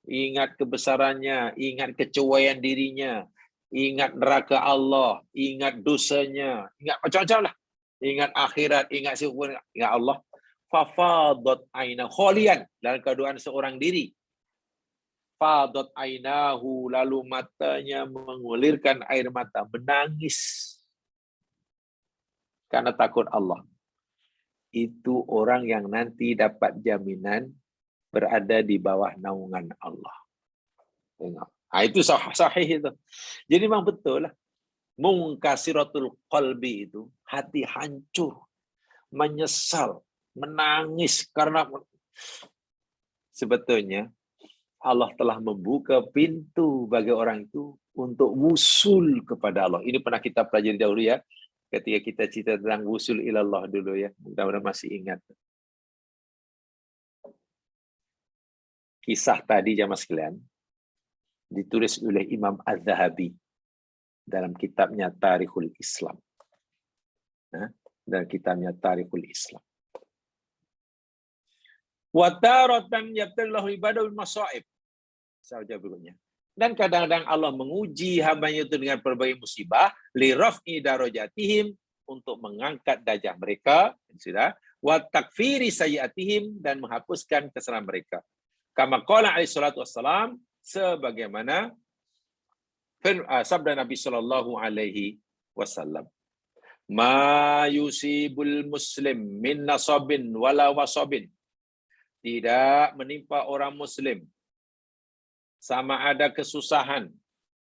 ingat kebesarannya, ingat kecuaian dirinya, ingat neraka Allah, ingat dosanya, ingat macam-macam lah. Ingat akhirat, ingat Allah. Fafadat ainah khalian, dalam keadaan seorang diri. Fadat ainahu, lalu matanya mengulirkan air mata, menangis karena takut Allah. Itu orang yang nanti dapat jaminan berada di bawah naungan Allah. Tengok. Itu sahih itu. Jadi memang betul lah. Mungkasiratul qalbi itu hati hancur, menyesal, menangis karena sebetulnya Allah telah membuka pintu bagi orang itu untuk wusul kepada Allah. Ini pernah kita pelajari dahulu ya. Ketika kita cerita tentang wusul ilallah dulu ya. Mudah-mudahan masih ingat. Kisah tadi jamaah sekalian ditulis oleh Imam Az-Zahabi dalam kitabnya Tarikhul Islam. Dalam kitabnya Tarikhul Islam. Wa taratan yabtallahu ibadahu masaib. Saja berikutnya. Dan kadang-kadang Allah menguji hamba-Nya itu dengan berbagai musibah li raf'i darajatihim, untuk mengangkat darjah mereka, sudah, wa takfiri sayyi'atihim, dan menghapuskan kesalahan mereka. Kama qala alaihi salatu wassalam, sebagaimana sabda Nabi sallallahu alaihi wasallam, ma yusibul muslim min nasabin wala wasabin, tidak menimpa orang muslim sama ada kesusahan,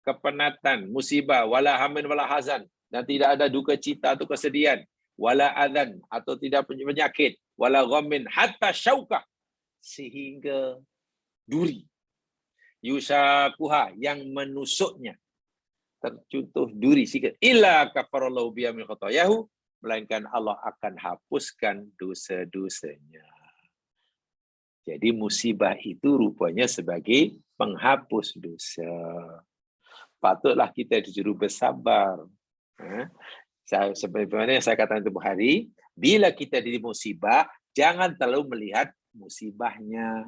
kepenatan, musibah, wala hamin wala hazan, dan tidak ada duka cita atau kesedihan, wala adzan, atau tidak penyakit, wala ghammin hatta syaukah, sehingga duri, yusakuha, yang menusuknya, tercontoh duri sikit, illa kafarallahu biha min khotoyahu, melainkan Allah akan hapuskan dosa-dosanya. Jadi musibah itu rupanya sebagai penghapus dosa. Patutlah kita disuruh bersabar. Sebenarnya yang saya katakan tempoh hari, bila kita di musibah, jangan terlalu melihat musibahnya.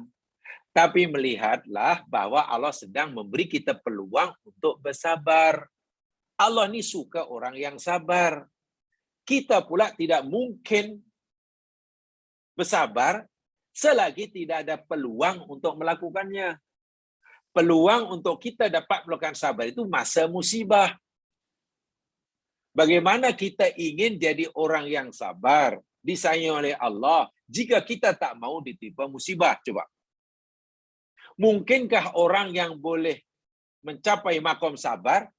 Tapi melihatlah bahwa Allah sedang memberi kita peluang untuk bersabar. Allah ini suka orang yang sabar. Kita pula tidak mungkin bersabar selagi tidak ada peluang untuk melakukannya. Peluang untuk kita dapat melakukan sabar itu masa musibah. Bagaimana kita ingin jadi orang yang sabar, disayangi oleh Allah, jika kita tak mau ditimpa musibah? Coba. Mungkinkah orang yang boleh mencapai makom sabar,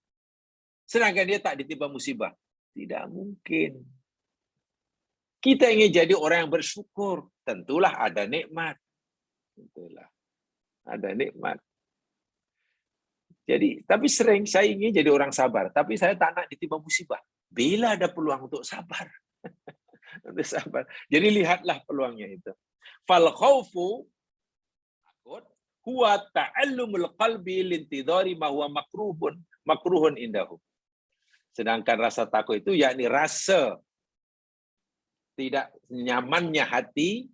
sedangkan dia tak ditimpa musibah? Tidak mungkin. Kita ingin jadi orang yang bersyukur, tentulah ada nikmat. Tentulah ada nikmat. Jadi, tapi sering saya ingin jadi orang sabar, tapi saya tak nak ditimpa musibah. Bila ada peluang untuk sabar. Untuk sabar. Jadi lihatlah peluangnya itu. Fal khaufu, takut, huwa ta'allumul qalbi lintidhari ma huwa makruhun indahu. Sedangkan rasa takut itu yakni rasa tidak nyamannya hati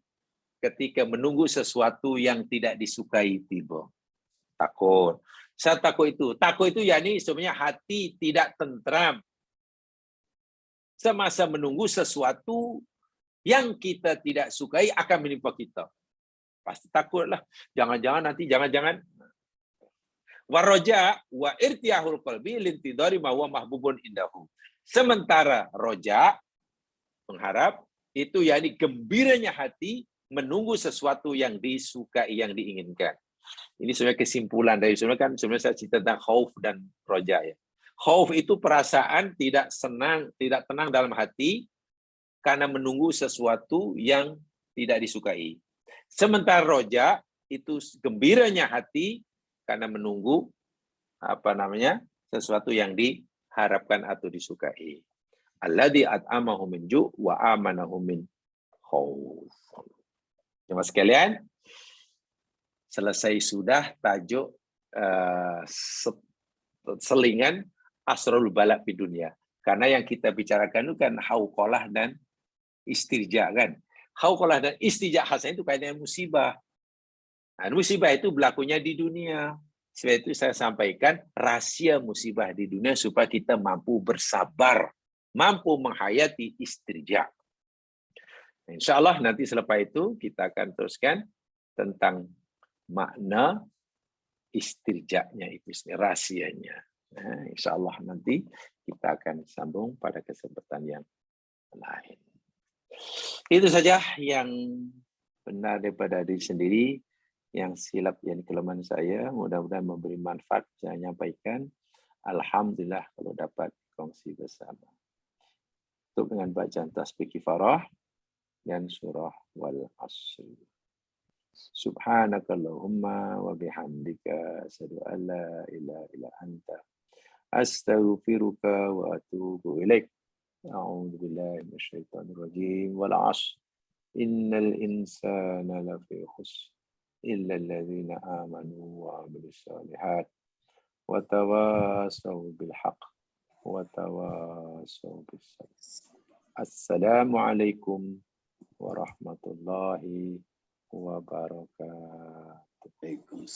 ketika menunggu sesuatu yang tidak disukai tiba. Takut. Saya takut itu yakni sebenarnya hati tidak tentram semasa menunggu sesuatu yang kita tidak sukai akan menimpa kita. Pasti takutlah. Jangan-jangan. Waraja wa irtiyahul qalbi lintidhari ma huwa mahbubun indahu. Sementara roja, mengharap, itu yakni gembiranya hati menunggu sesuatu yang disukai, yang diinginkan. Ini sebenarnya kesimpulan dari sebenarnya saya cerita tentang khauf dan roja ya. Khauf itu perasaan tidak senang, tidak tenang dalam hati karena menunggu sesuatu yang tidak disukai. Sementara roja itu gembiranya hati karena menunggu sesuatu yang diharapkan atau disukai. Alladzi at'amahu min ju' wa amanahu min khauf. Jemaah sekalian, selesai sudah tajuk selingan asrarul bala di dunia. Karena yang kita bicarakan itu kan hauqalah dan istirja kan. Hauqalah dan istirja hasan itu kaitannya musibah. Nah, musibah itu berlakunya di dunia. Sebab itu saya sampaikan rahasia musibah di dunia supaya kita mampu bersabar, mampu menghayati istirja. Insya Allah nanti selepas itu kita akan teruskan tentang makna istirjanya itu, rahasianya. Nah, insya Allah nanti kita akan sambung pada kesempatan yang lain. Itu saja yang benar daripada diri sendiri, yang silap yang kelemahan saya. Mudah-mudahan memberi manfaat saya nyampaikan. Alhamdulillah kalau dapat kongsi bersama. Tutup dengan bacaan tasbih kifarah dan surah wal asr. Subhanakallahumma wa bihamdika asyhadu an la ilaha illa anta astaghfiruka wa atubu ilaik. A'udzu billahi minasyaitonir rajim. Wal 'ashr. Innal insana lafi khusr illa alladzina amanu wa 'amilus shalihat wa tawasaw bil haqq wa tawasaw bis sabr. Assalamualaikum warahmatullahi wabarakatuh.